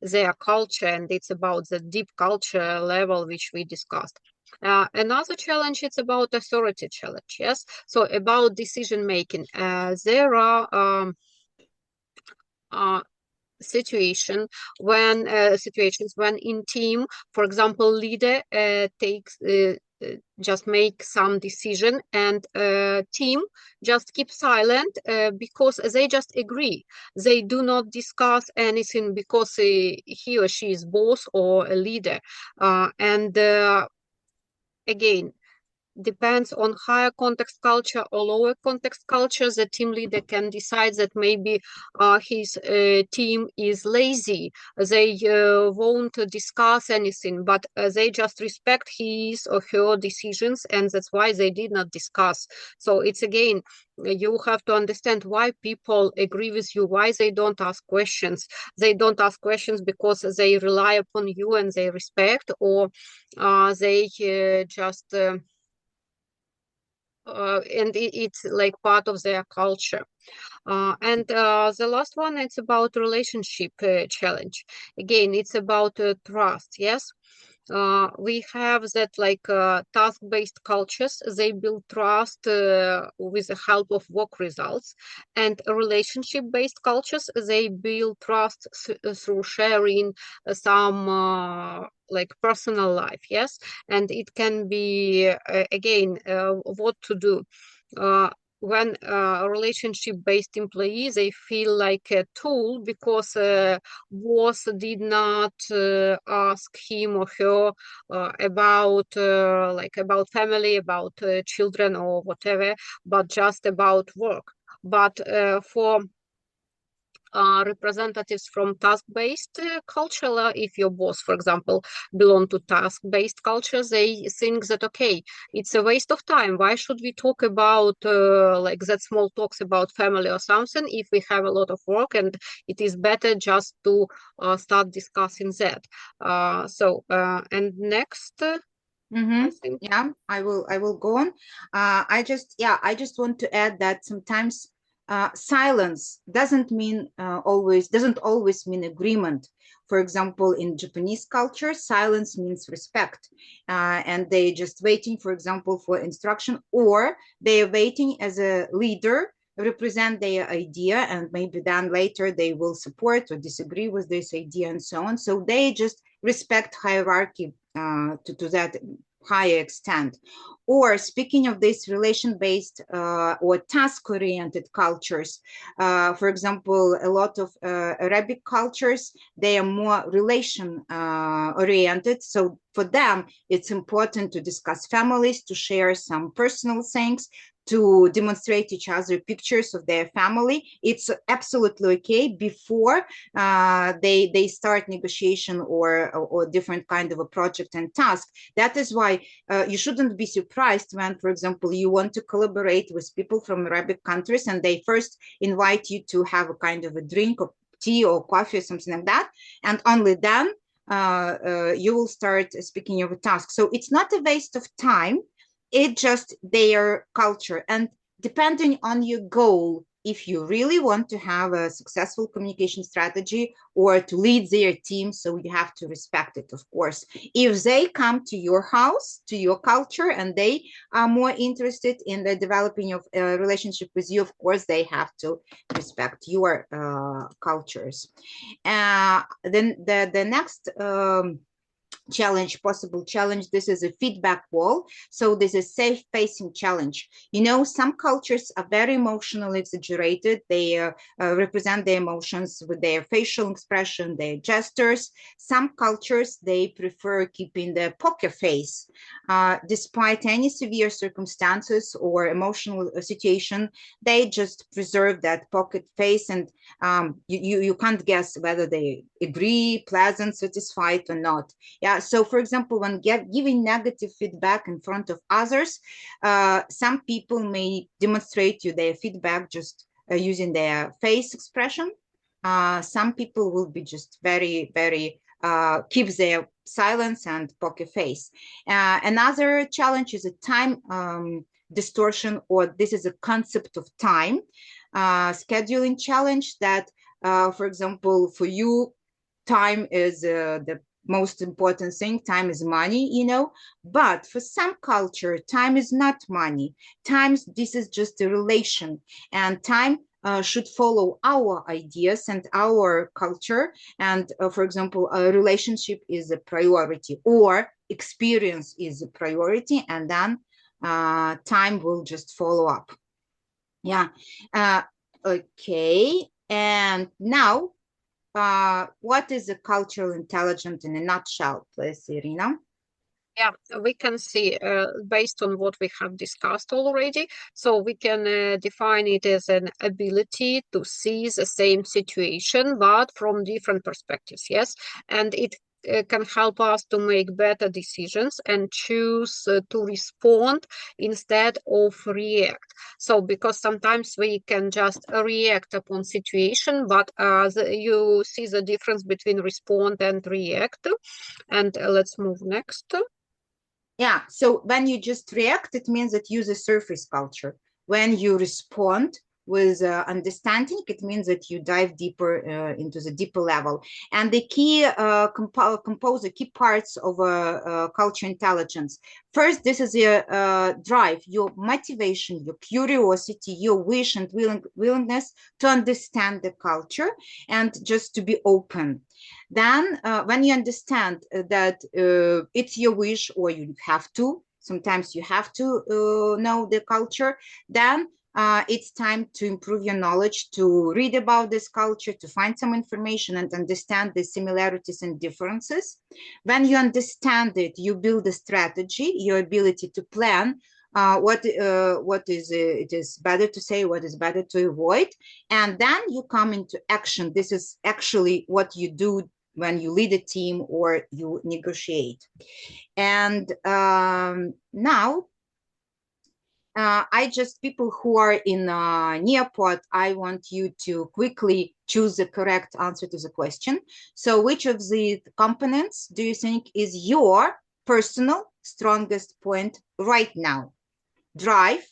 their culture, and it's about the deep culture level which we discussed. Another challenge, it's about authority challenge. Yes, so about decision making. There are situations when in team, for example, leader takes just make some decision, and team just keep silent because they just agree. They do not discuss anything because he or she is boss or a leader, and again, depends on higher context culture or lower context culture. The team leader can decide that maybe his team is lazy. They won't discuss anything, but they just respect his or her decisions, and that's why they did not discuss. So it's again, you have to understand why people agree with you, why they don't ask questions. They don't ask questions because they rely upon you and they respect, or they just and it's like part of their culture. And the last one, it's about relationship challenge. Again, it's about trust. Yes, we have that like task-based cultures. They build trust with the help of work results, and relationship-based cultures, they build trust through sharing some like personal life. Yes, and it can be again what to do when a relationship-based employee, they feel like a tool because boss did not ask him or her about like about family, about children or whatever, but just about work. But for representatives from task-based culture, if your boss, for example, belong to task-based culture, they think that, okay, it's a waste of time. Why should we talk about like that small talks about family or something if we have a lot of work, and it is better just to start discussing that. And next, I think. Yeah, I will go on. I just want to add that sometimes silence doesn't always mean agreement. For example, in Japanese culture, silence means respect, and they just waiting, for example, for instruction, or they are waiting as a leader represent their idea, and maybe then later they will support or disagree with this idea and so on. So they just respect hierarchy to that higher extent. Or speaking of this relation-based or task-oriented cultures, for example, a lot of Arabic cultures, they are more relation-oriented. So for them, it's important to discuss families, to share some personal things, to demonstrate each other pictures of their family. It's absolutely okay before they start negotiation or different kind of a project and task. That is why you shouldn't be surprised when, for example, you want to collaborate with people from Arabic countries and they first invite you to have a kind of a drink or tea or coffee or something like that, and only then you will start speaking of a task. So it's not a waste of time. It's just their culture. And depending on your goal, if you really want to have a successful communication strategy or to lead their team, so you have to respect it, of course. If they come to your house, to your culture, and they are more interested in the developing of a relationship with you, of course, they have to respect your cultures. Then the next possible challenge, this is a feedback wall. So this is safe pacing challenge. You know, some cultures are very emotionally exaggerated. They represent their emotions with their facial expression, their gestures. Some cultures, they prefer keeping the poker face. Despite any severe circumstances or emotional situation, they just preserve that pocket face, and you can't guess whether they agree, pleasant, satisfied or not. Yeah. So, for example, when giving negative feedback in front of others, some people may demonstrate you their feedback just using their face expression. Some people will be just very, very keep their silence and poker face. Another challenge is a time distortion, or this is a concept of time scheduling challenge that, for example, for you, time is the most important thing. Time is money, you know, but for some culture, time is not money. This is just a relation, and time should follow our ideas and our culture. And for example, a relationship is a priority, or experience is a priority, and then time will just follow up. Yeah. Okay. And now, what is a cultural intelligence in a nutshell, please, Irina? Yeah, we can see based on what we have discussed already. So we can define it as an ability to see the same situation, but from different perspectives. Yes, and it can help us to make better decisions and choose to respond instead of react. So because sometimes we can just react upon situation, but you see the difference between respond and react. And let's move next. Yeah, so when you just react, it means that you use a surface culture. When you respond with understanding, it means that you dive deeper into the deeper level. And the key key parts of culture intelligence. First, this is your drive, your motivation, your curiosity, your wish and willingness to understand the culture and just to be open. Then when you understand that it's your wish, or you have to, sometimes you have to know the culture, then it's time to improve your knowledge, to read about this culture, to find some information and understand the similarities and differences. When you understand it, you build a strategy, your ability to plan what is it is better to say, what is better to avoid, and then you come into action. This is actually what you do when you lead a team or you negotiate. And now people who are in Neopod, I want you to quickly choose the correct answer to the question. So which of the components do you think is your personal strongest point right now? Drive,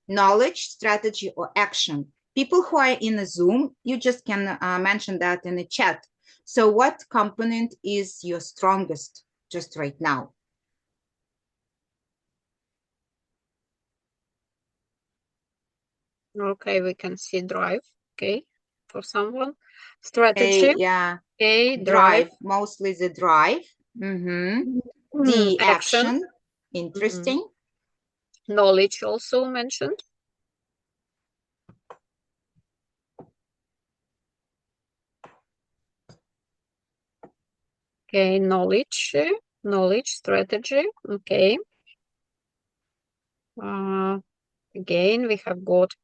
knowledge, strategy, or action? People who are in a Zoom, you just can mention that in the chat. So what component is your strongest just right now? Okay, we can see drive. Okay, for someone. Strategy. Yeah. Okay, drive. Mostly the drive. The action. Interesting. Knowledge also mentioned. Okay, knowledge, strategy. Okay. Again, we have got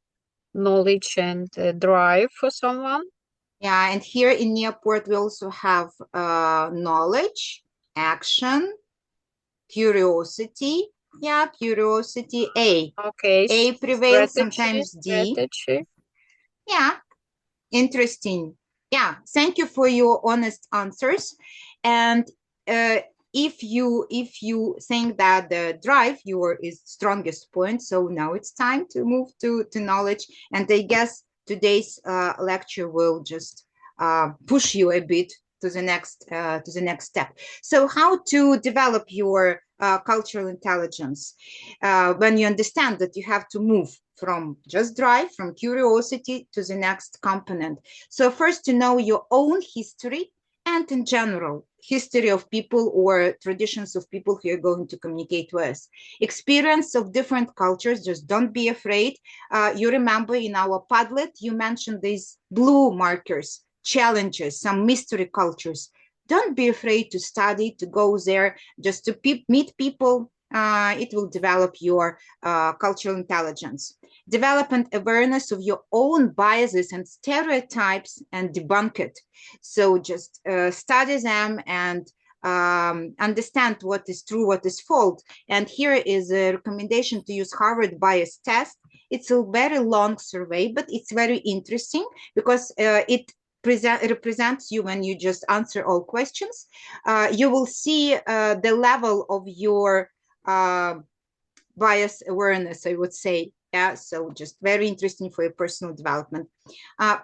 knowledge and drive for someone. Yeah, and here in Neoport, we also have knowledge, action, curiosity. Yeah, curiosity, A. Okay. A prevails, Strategy, sometimes D. Strategy. Yeah, interesting. Yeah, thank you for your honest answers. And if you think that the drive is strongest point, so now it's time to move to knowledge. And I guess today's lecture will just push you a bit to the next step. So how to develop your cultural intelligence when you understand that you have to move from just drive, from curiosity to the next component. So first, to know your own history and in general history of people or traditions of people who are going to communicate with. Experience of different cultures, just don't be afraid. You remember in our Padlet, you mentioned these blue markers, challenges, some mystery cultures. Don't be afraid to study, to go there, just to meet people. It will develop your cultural intelligence. Development awareness of your own biases and stereotypes and debunk it. So just study them and understand what is true, what is false. And here is a recommendation to use Harvard bias test. It's a very long survey, but it's very interesting because it represents you when you just answer all questions. You will see the level of your bias awareness, I would say. Yeah, so just very interesting for your personal development.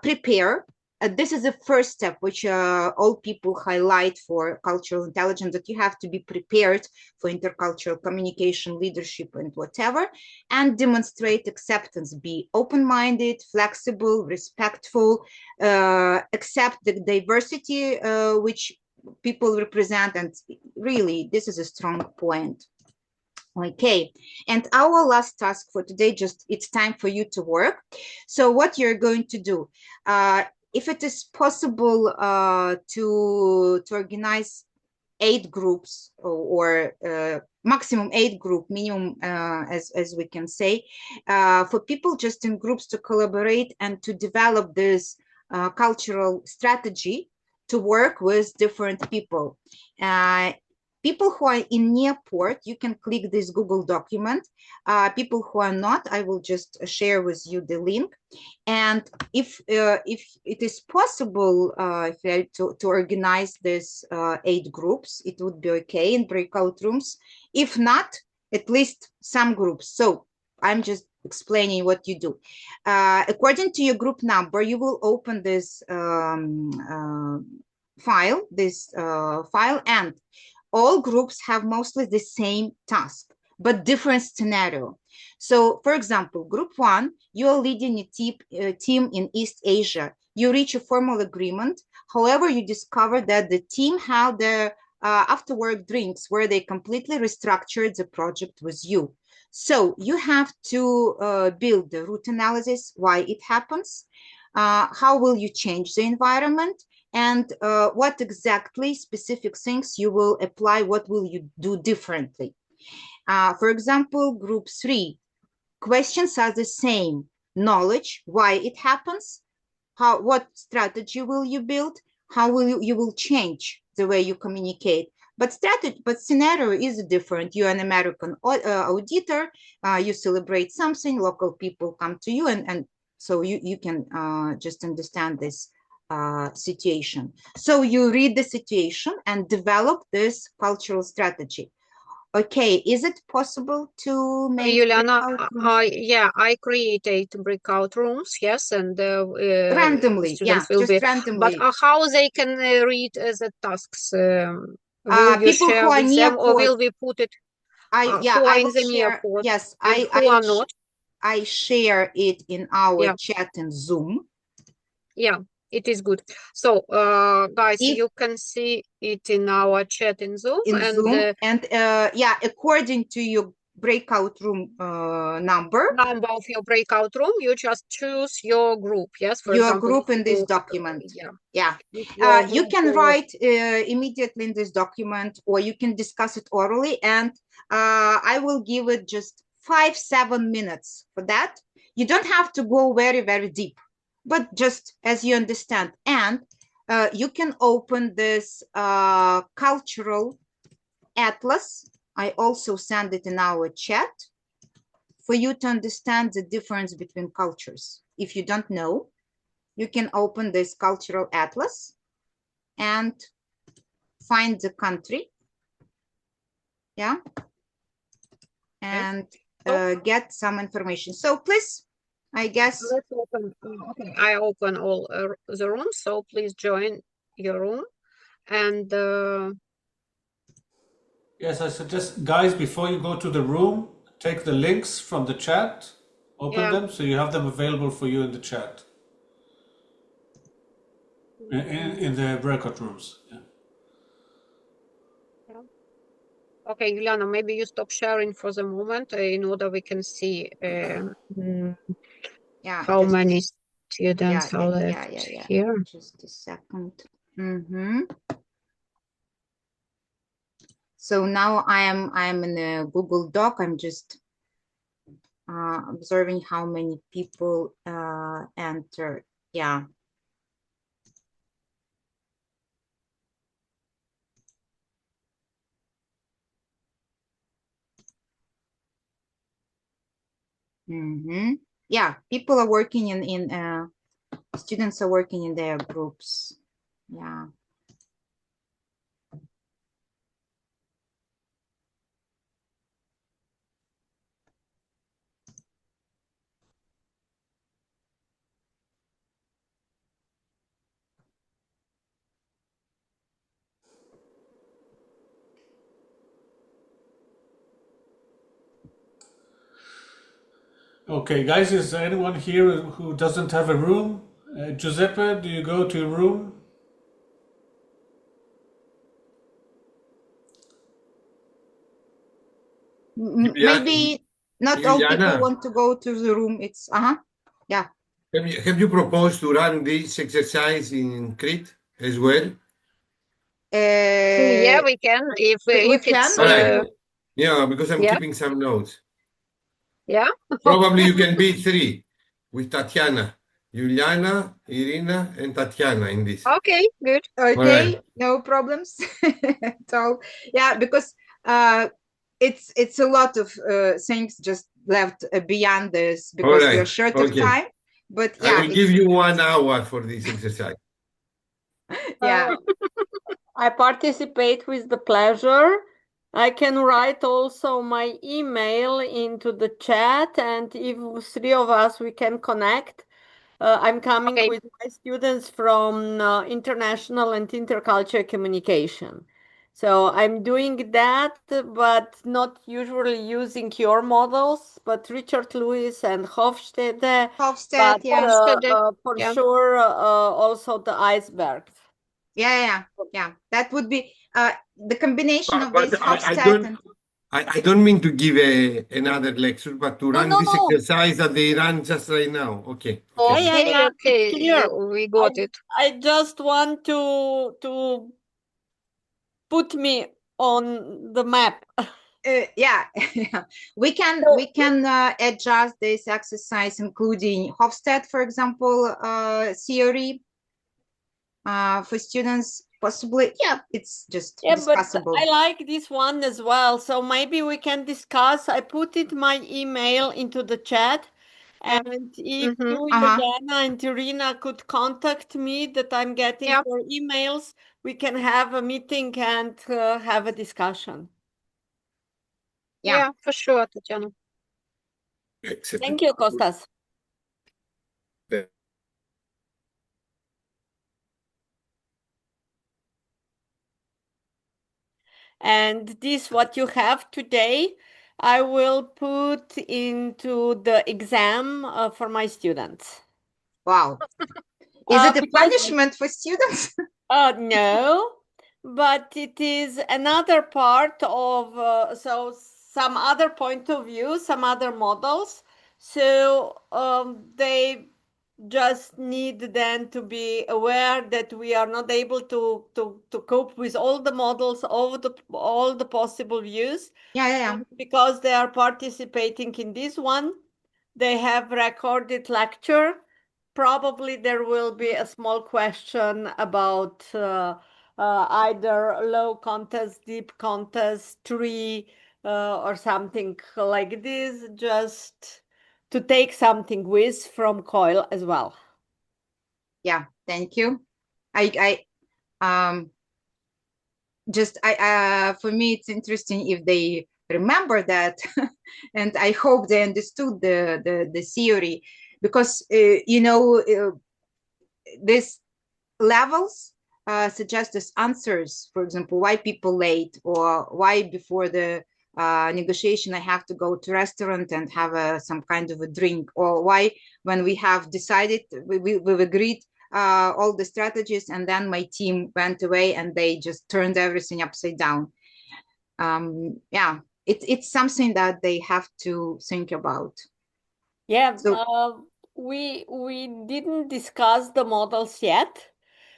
Prepare. This is the first step, which all people highlight for cultural intelligence, that you have to be prepared for intercultural communication, leadership, and whatever, and demonstrate acceptance. Be open-minded, flexible, respectful, accept the diversity which people represent, and really, this is a strong point. Okay, and our last task for today, just it's time for you to work. So what you're going to do, if it is possible to organize 8 groups or maximum 8 group, minimum as we can say, for people just in groups to collaborate and to develop this cultural strategy to work with different people. People who are in Neoport, you can click this Google document. People who are not, I will just share with you the link. And if it is possible to organize this 8 groups, it would be okay in breakout rooms. If not, at least some groups. So I'm just explaining what you do. According to your group number, you will open this file, and all groups have mostly the same task, but different scenario. So, for example, group 1, you are leading a team in East Asia. You reach a formal agreement. However, you discover that the team had the after-work drinks where they completely restructured the project with you. So you have to build the root analysis, why it happens, how will you change the environment, and what exactly specific things you will apply, what will you do differently. For example, group 3, questions are the same. Knowledge, why it happens, what strategy will you build, how will you will change the way you communicate. But scenario is different. You're an American auditor, you celebrate something, local people come to you, and so you can just understand this situation. So you read the situation and develop this cultural strategy. Okay, is it possible to make Juliana, yeah, I created breakout rooms, yes, and randomly, students yeah, will just be, randomly. but how they can read the tasks? Will you People share who are with near them, or will we put it? yeah, who I are in will the near share. port, Yes, and who are not? I share it in our Yeah. chat in Zoom. Yeah, it is good. So, guys, you can see it in our chat in Zoom. Yeah, according to your breakout room number of your breakout room, you just choose your group. Yes, for your example, group in this document. Yeah. You can write immediately in this document, or you can discuss it orally, and I will give it just 5-7 minutes for that. You don't have to go very, very deep, but just as you understand. And you can open this cultural atlas. I also send it in our chat for you to understand the difference between cultures. If you don't know, you can open this cultural atlas and find the country, yeah, and get some information. So please, I guess. Let's open. Okay, I open all the rooms, so please join your room. And yes, I suggest, guys, before you go to the room, take the links from the chat, open them, so you have them available for you in the chat, in the breakout rooms. Yeah. Okay, Juliana, maybe you stop sharing for the moment in order we can see how many students are left here. Just a second. So now I am in a Google Doc. I'm just observing how many people enter. Yeah. Yeah, people are working in students are working in their groups. Yeah. Okay, guys, is there anyone here who doesn't have a room? Giuseppe, do you go to your room? Maybe not all people want to go to the room. It's yeah. Have you proposed to run this exercise in Crete as well? Yeah, we can if it's yeah, because I'm keeping some notes. Yeah. Probably you can be 3 with Tatiana, Juliana, Irina, and Tatiana in this. Okay, good. Okay, no problems. So yeah, because it's a lot of things just left beyond this because we are short of time. But yeah, I will give you 1 hour for this exercise. Yeah. I participate with the pleasure. I can write also my email into the chat, and if 3 of us we can connect. I'm coming with my students from international and intercultural communication. So I'm doing that, but not usually using your models, but Richard Lewis and Hofstede. But for sure, also the icebergs. Yeah. That would be the combination of But this I don't mean to give another lecture, but to run this exercise that they run just right now. Okay. Okay, we got it. I just want to put me on the map. Yeah, we can adjust this exercise, including Hofstede, for example, theory for students. Possibly, yeah, it's just Yeah, but discussable. I like this one as well. So maybe we can discuss. I put it my email into the chat. And if you, Juliana and Irina, could contact me that I'm getting your emails, we can have a meeting and have a discussion. Yeah, for sure, Tatiana. Thank you, Kostas. And this, what you have today, I will put into the exam for my students. Wow. Is it a punishment for students? No, but it is another part of, so some other point of view, some other models. So they just need then to be aware that we are not able to cope with all the models, all the possible views. Yeah. Because they are participating in this one, they have recorded lecture. Probably there will be a small question about either low contest, deep contest, tree, or something like this, just to take something with from COIL as well. Yeah, thank you. For me, it's interesting if they remember that, and I hope they understood the theory, because these levels suggest as answers. For example, why people late, or why before the negotiation I have to go to restaurant and have some kind of a drink, or why when we have decided, we've agreed all the strategies, and then my team went away and they just turned everything upside down. Yeah, it's something that they have to think about. Yeah, we didn't discuss the models yet.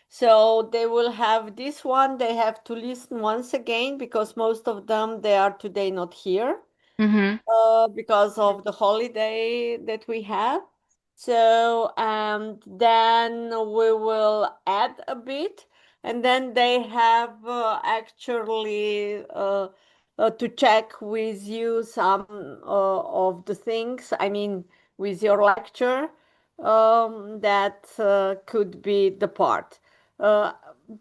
So they will have this one. They have to listen once again, because most of them, they are today not here because of the holiday that we have. So then we will add a bit, and then they have actually to check with you some of the things. I mean, with your lecture, that could be the part.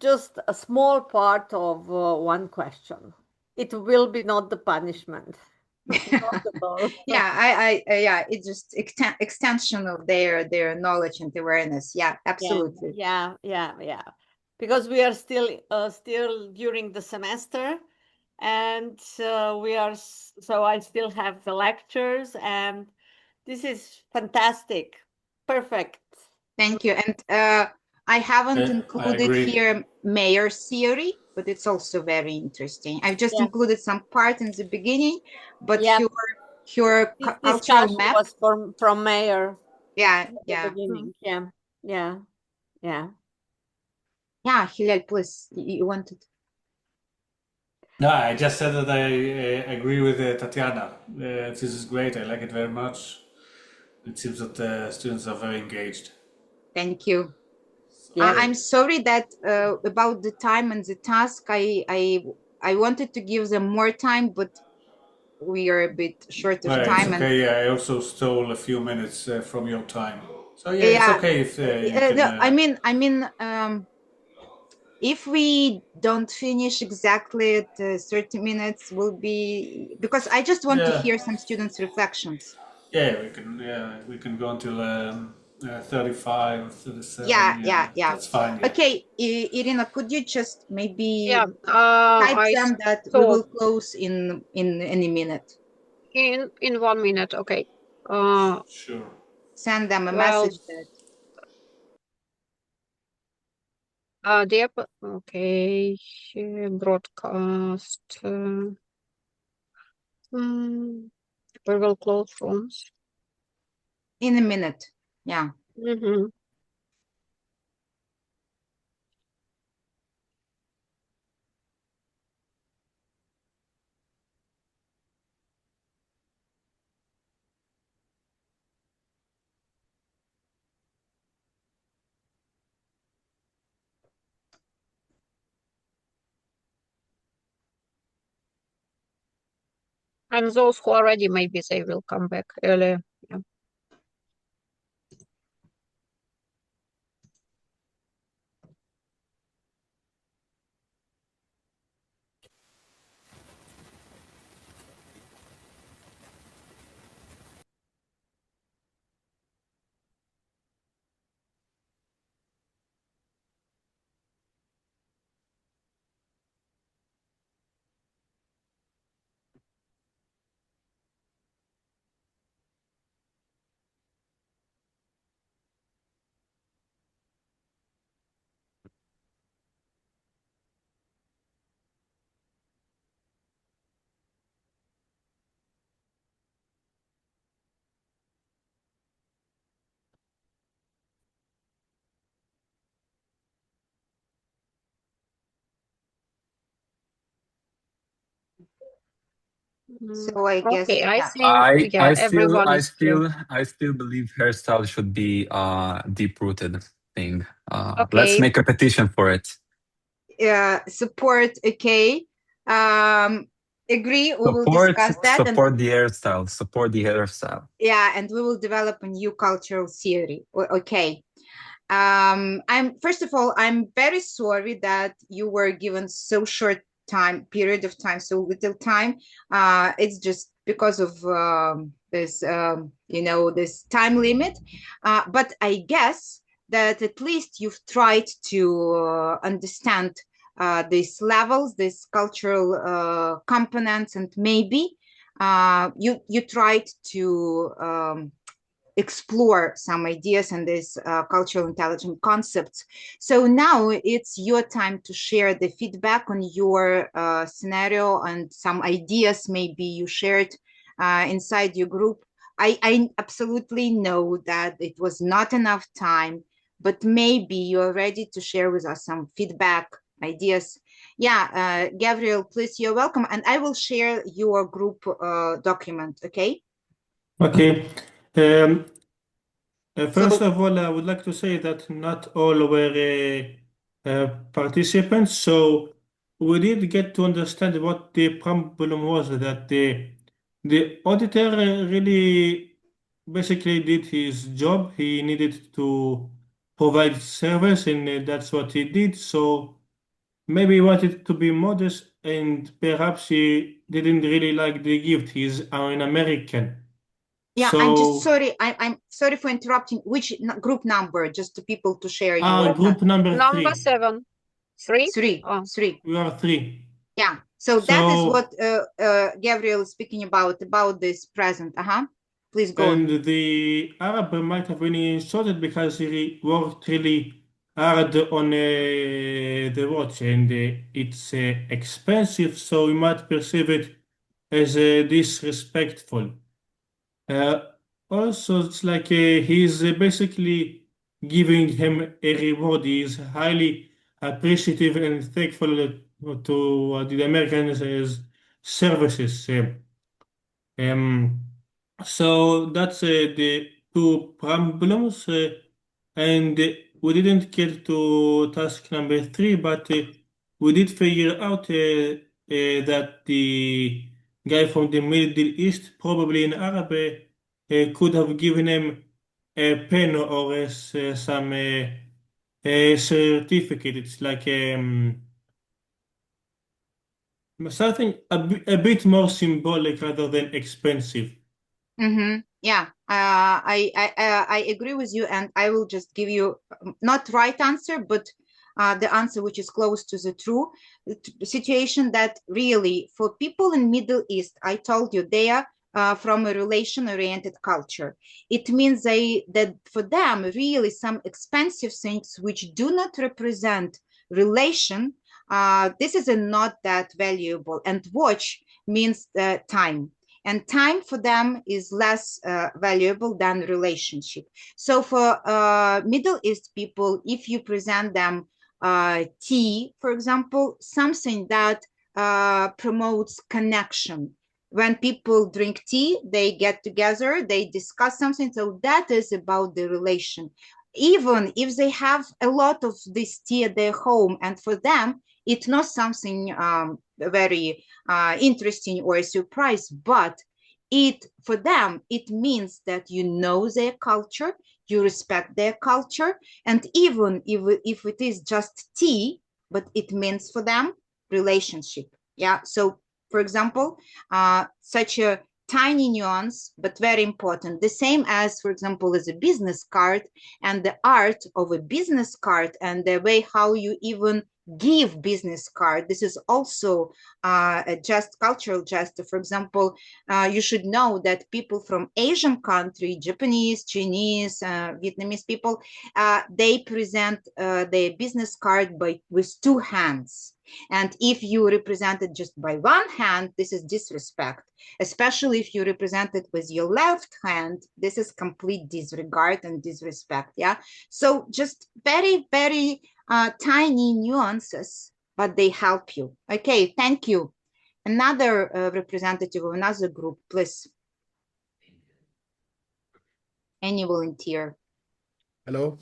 Just a small part of one question. It will be not the punishment. Not at all. Yeah, it's just extension of their knowledge and awareness. Yeah, absolutely. Yeah. Because we are still during the semester, and so I still have the lectures, and this is fantastic. Perfect. Thank you. And I haven't included here Mayer's theory, but it's also very interesting. I've just included some part in the beginning, but your This cultural discussion map was from Mayer. Yeah. At the beginning. Yeah. Yeah, Hilal, please, you wanted. No, I just said that I agree with Tatiana. This is great. I like it very much. It seems that the students are very engaged. Thank you. Yeah. I'm sorry that about the time and the task. I wanted to give them more time, but we are a bit short of It's time. okay. I also stole a few minutes from your time. So yeah, it's okay if you can. No, I mean, if we don't finish exactly at 30 minutes, will be because I just want to hear some students' reflections. Yeah, we can go until 35 or 37. Yeah. That's fine. Yeah. Okay, Irina, could you just maybe type I them that we will close in any minute? In 1 minute, okay. Sure. Send them a message that. Okay, broadcast. We will close rooms in a minute. Yeah. And those who are ready, maybe they will come back earlier. Yeah. So I guess Okay, I yeah. think yeah, everyone I is clear. still believe hairstyle should be a deep rooted thing. Let's Okay, make a petition for it. Support. Okay. Agree. We will discuss that. Support the hairstyle. Support the hairstyle. Yeah, and we will develop a new cultural theory. Okay. I'm first of all, I'm very sorry that you were given so short period of time, so little time. It's just because of this, this time limit. But I guess that at least you've tried to understand these levels, these cultural components, and maybe you tried to explore some ideas and these cultural intelligence concepts. So now it's your time to share the feedback on your scenario and some ideas maybe you shared inside your group. I absolutely know that it was not enough time, but maybe you're ready to share with us some feedback, ideas. Yeah, Gabriel, please, you're welcome. And I will share your group document, okay? Okay. First of all, I would like to say that not all were participants, so we did get to understand what the problem was, that the auditor really basically did his job. He needed to provide service, and that's what he did. So maybe he wanted to be modest, and perhaps he didn't really like the gift. He's an American. Yeah, So, I'm just sorry. I'm sorry for interrupting. Which group number? Just to people to share your group number number 3. 7. 3? Three. Oh. 3. We are 3. Yeah. So that is what Gabriel is speaking about this present. Please go on. And the Arab might have been insulted because he worked really hard on the watch, and it's expensive, so we might perceive it as disrespectful. Also, it's like he's basically giving him a reward. He is highly appreciative and thankful to the Americans' services. Um, so that's the two problems, and we didn't get to task number 3, but we did figure out that the guy from the Middle East, probably in Arab, could have given him a pen or some a certificate. It's like something a bit more symbolic rather than expensive. Yeah, I agree with you, and I will just give you not right answer, but the answer which is close to the true situation, that really for people in Middle East, I told you they are from a relation-oriented culture. It means that for them really some expensive things which do not represent relation, this is not that valuable. And watch means time. And time for them is less valuable than relationship. So for Middle East people, if you present them tea, for example, something that promotes connection. When people drink tea, they get together, they discuss something. So that is about the relation. Even if they have a lot of this tea at their home, and for them, it's not something very interesting or a surprise, but for them it means that you know their culture, you respect their culture, and even if it is just tea, but it means for them relationship. Yeah, so for example, such a tiny nuance but very important, the same as, for example, as a business card, and the art of a business card and the way how you even give business card. This is also a just cultural gesture. For example, you should know that people from Asian country, Japanese, Chinese, Vietnamese people, they present their business card with two hands. And if you represent it just by one hand, this is disrespect. Especially if you represent it with your left hand, this is complete disregard and disrespect. Yeah. So just very, very tiny nuances, but they help you. Okay, thank you. Another representative of another group, please. Any volunteer? Hello.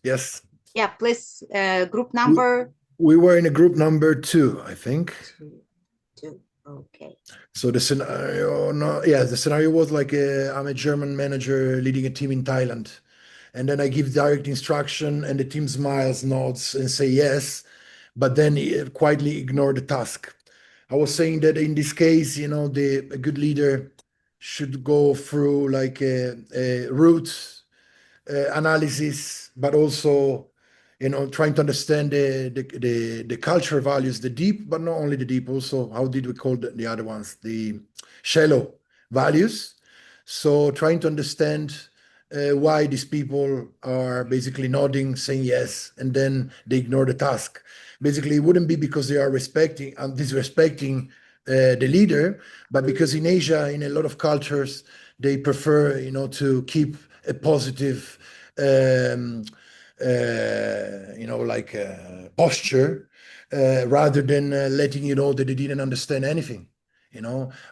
Yes. Yeah, please. Group number. We were in a group number 2, I think. Two. Okay. So the scenario, the scenario was like I'm a German manager leading a team in Thailand, and then I give direct instruction, and the team smiles, nods, and say yes, but then quietly ignore the task. I was saying that in this case, a good leader should go through like a root analysis, but also trying to understand the cultural values, the deep, but not only the deep, also how did we call the other ones, the shallow values. So trying to understand why these people are basically nodding, saying yes, and then they ignore the task. Basically, it wouldn't be because they are disrespecting the leader, but because in Asia, in a lot of cultures, they prefer, to keep a positive posture rather than letting you know that they didn't understand anything.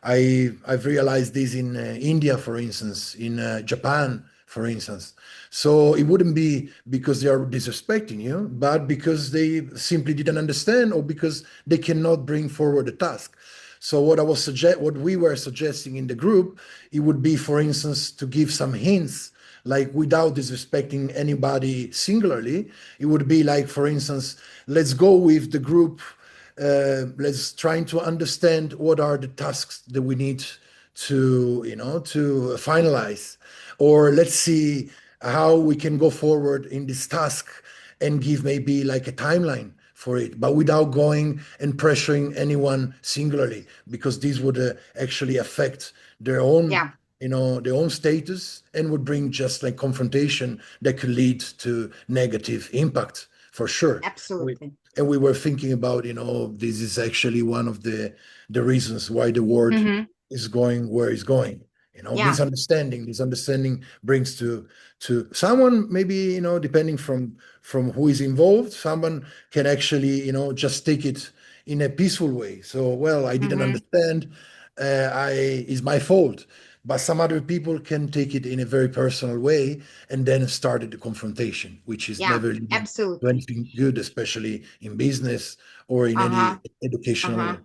I've realized this in India, for instance, in Japan, for instance. So it wouldn't be because they are disrespecting you, but because they simply didn't understand or because they cannot bring forward a task. So what we were suggesting in the group, it would be, for instance, to give some hints, like without disrespecting anybody singularly. It would be like, for instance, let's go with the group. Let's try to understand what are the tasks that we need to finalize, or let's see how we can go forward in this task and give maybe like a timeline for it, but without going and pressuring anyone singularly, because this would actually affect their own their own status and would bring just like confrontation that could lead to negative impact for sure. Absolutely. And we were thinking about, this is actually one of the reasons why the world is going where it's going. Misunderstanding brings to someone, maybe, depending from who is involved, someone can actually, just take it in a peaceful way. So, well, I didn't understand, it's my fault. But some other people can take it in a very personal way and then started the confrontation, which is never leading to anything good, especially in business or in any educational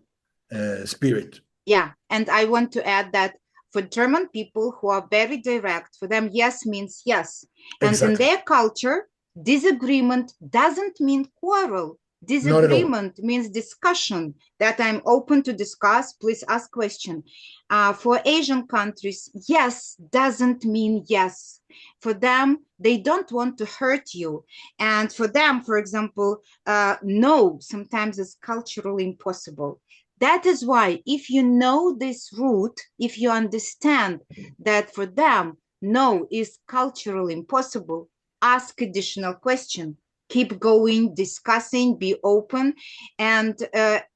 spirit. Yeah, and I want to add that for German people who are very direct, for them, yes means yes. And in their culture, disagreement doesn't mean quarrel. Disagreement means discussion, that I'm open to discuss, please ask question. For Asian countries, yes doesn't mean yes. For them, they don't want to hurt you. And for them, for example, no sometimes is culturally impossible. That is why if you know this root, if you understand that for them, no is culturally impossible, ask additional question, keep going, discussing, be open. And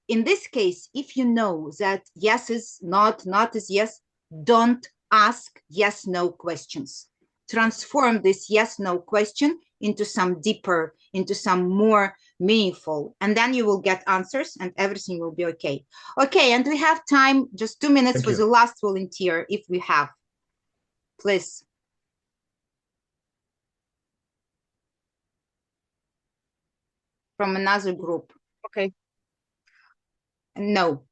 in this case, if you know that yes is not, not is yes, don't ask yes, no questions. Transform this yes, no question into some deeper, into some more meaningful, and then you will get answers and everything will be okay. Okay, and we have time, just 2 minutes for the last volunteer, if we have. Please. From another group. Okay. No.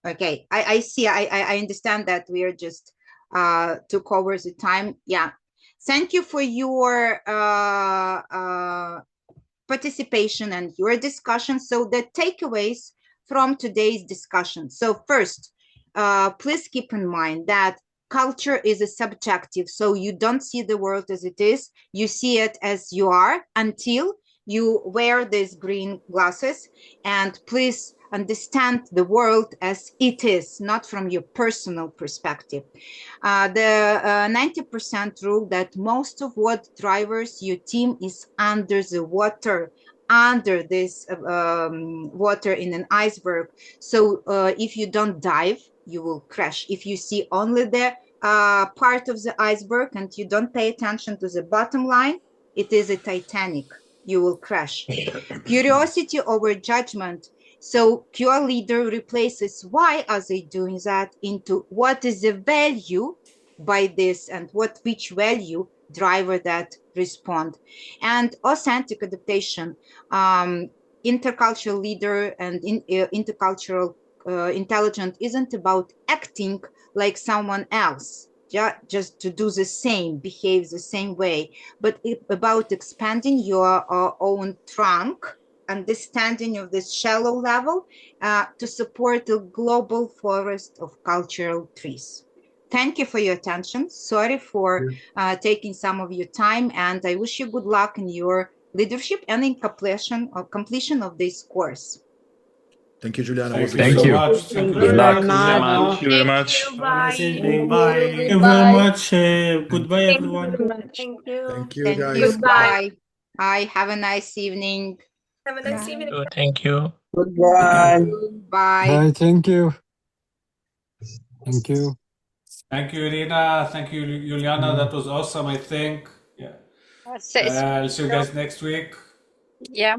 Okay, I see. I understand that we are just took over the time. Yeah, thank you for your participation and your discussion. So the takeaways from today's discussion. So first, please keep in mind that culture is a subjective. So you don't see the world as it is. You see it as you are until you wear these green glasses. And please understand the world as it is, not from your personal perspective. The 90% rule that most of what drivers your team is under the water, under this water in an iceberg. So if you don't dive, you will crash. If you see only the part of the iceberg and you don't pay attention to the bottom line, it is a Titanic. You will crash. Curiosity over judgment. So your leader replaces why are they doing that into what is the value by this and which value driver that respond. And authentic adaptation. Intercultural leader and intercultural intelligence isn't about acting like someone else, just to do the same, behave the same way, but about expanding your own trunk, understanding of this shallow level to support a global forest of cultural trees. Thank you for your attention. Sorry for taking some of your time, and I wish you good luck in your leadership and in completion of this course. Thank you, Juliana. Thank you Thank so you. much. Thank you Good very luck. much. Thank you very Thank much. you. Have a nice Bye. evening. Bye. Thank you very much. Goodbye, you. Thank you everyone. very much. Thank you. Thank you, Thank guys. you. Goodbye. Bye. Bye. Have a nice evening. Have a nice evening. Thank you. Goodbye. Bye. Bye. Thank you. Thank you. Thank you, Irina. Thank you, Juliana. That was awesome, I think. Yeah. I'll see you guys next week. Yeah.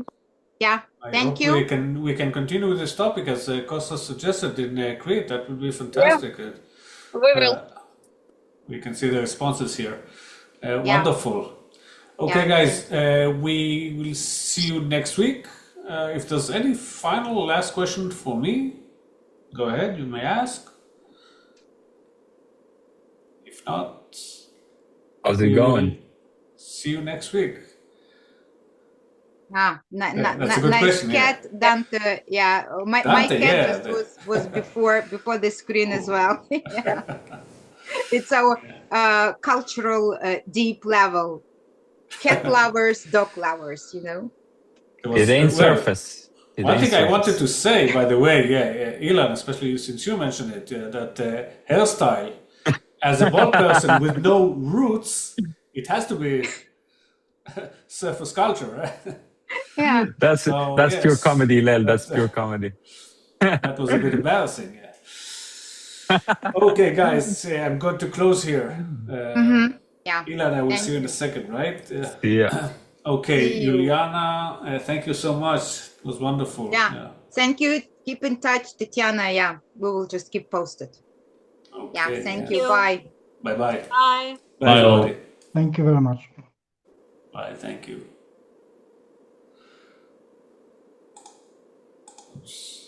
Yeah. I Thank hope you. we can continue with this topic as Costa suggested in Crete. That would be fantastic. We will. We can see the responses here. Yeah. Wonderful. Okay, Yeah. guys, we will see you next week. If there's any final last question for me, go ahead, you may ask. If not, How's it we will going? see you next week. That's a good nice question, cat, yeah. Dante. Yeah, my Dante, cat yeah, just was before the screen as well. Yeah. It's our cultural deep level. Cat lovers, dog lovers, you know. It ain't surface. It One ain't thing I surface. wanted to say, by the way, Ilan, especially since you mentioned it, that hairstyle, as a bald person with no roots, it has to be surface culture, right? Yeah. That's So, pure yes, comedy, Lel. That's pure comedy. that was a bit embarrassing. Yeah. Okay, guys, I'm going to close here. Yeah. Ilan, I will Thank see you in a you. second, right? See ya. Okay, See you. Juliana, thank you so much. It was wonderful. Yeah. Thank you. Keep in touch, Tatiana. Yeah, we will just keep posted. Yeah. Okay, Thank yeah. you. Bye. Bye-bye. Bye. Bye, all. everybody. Thank you very much. Bye, thank you. Oops.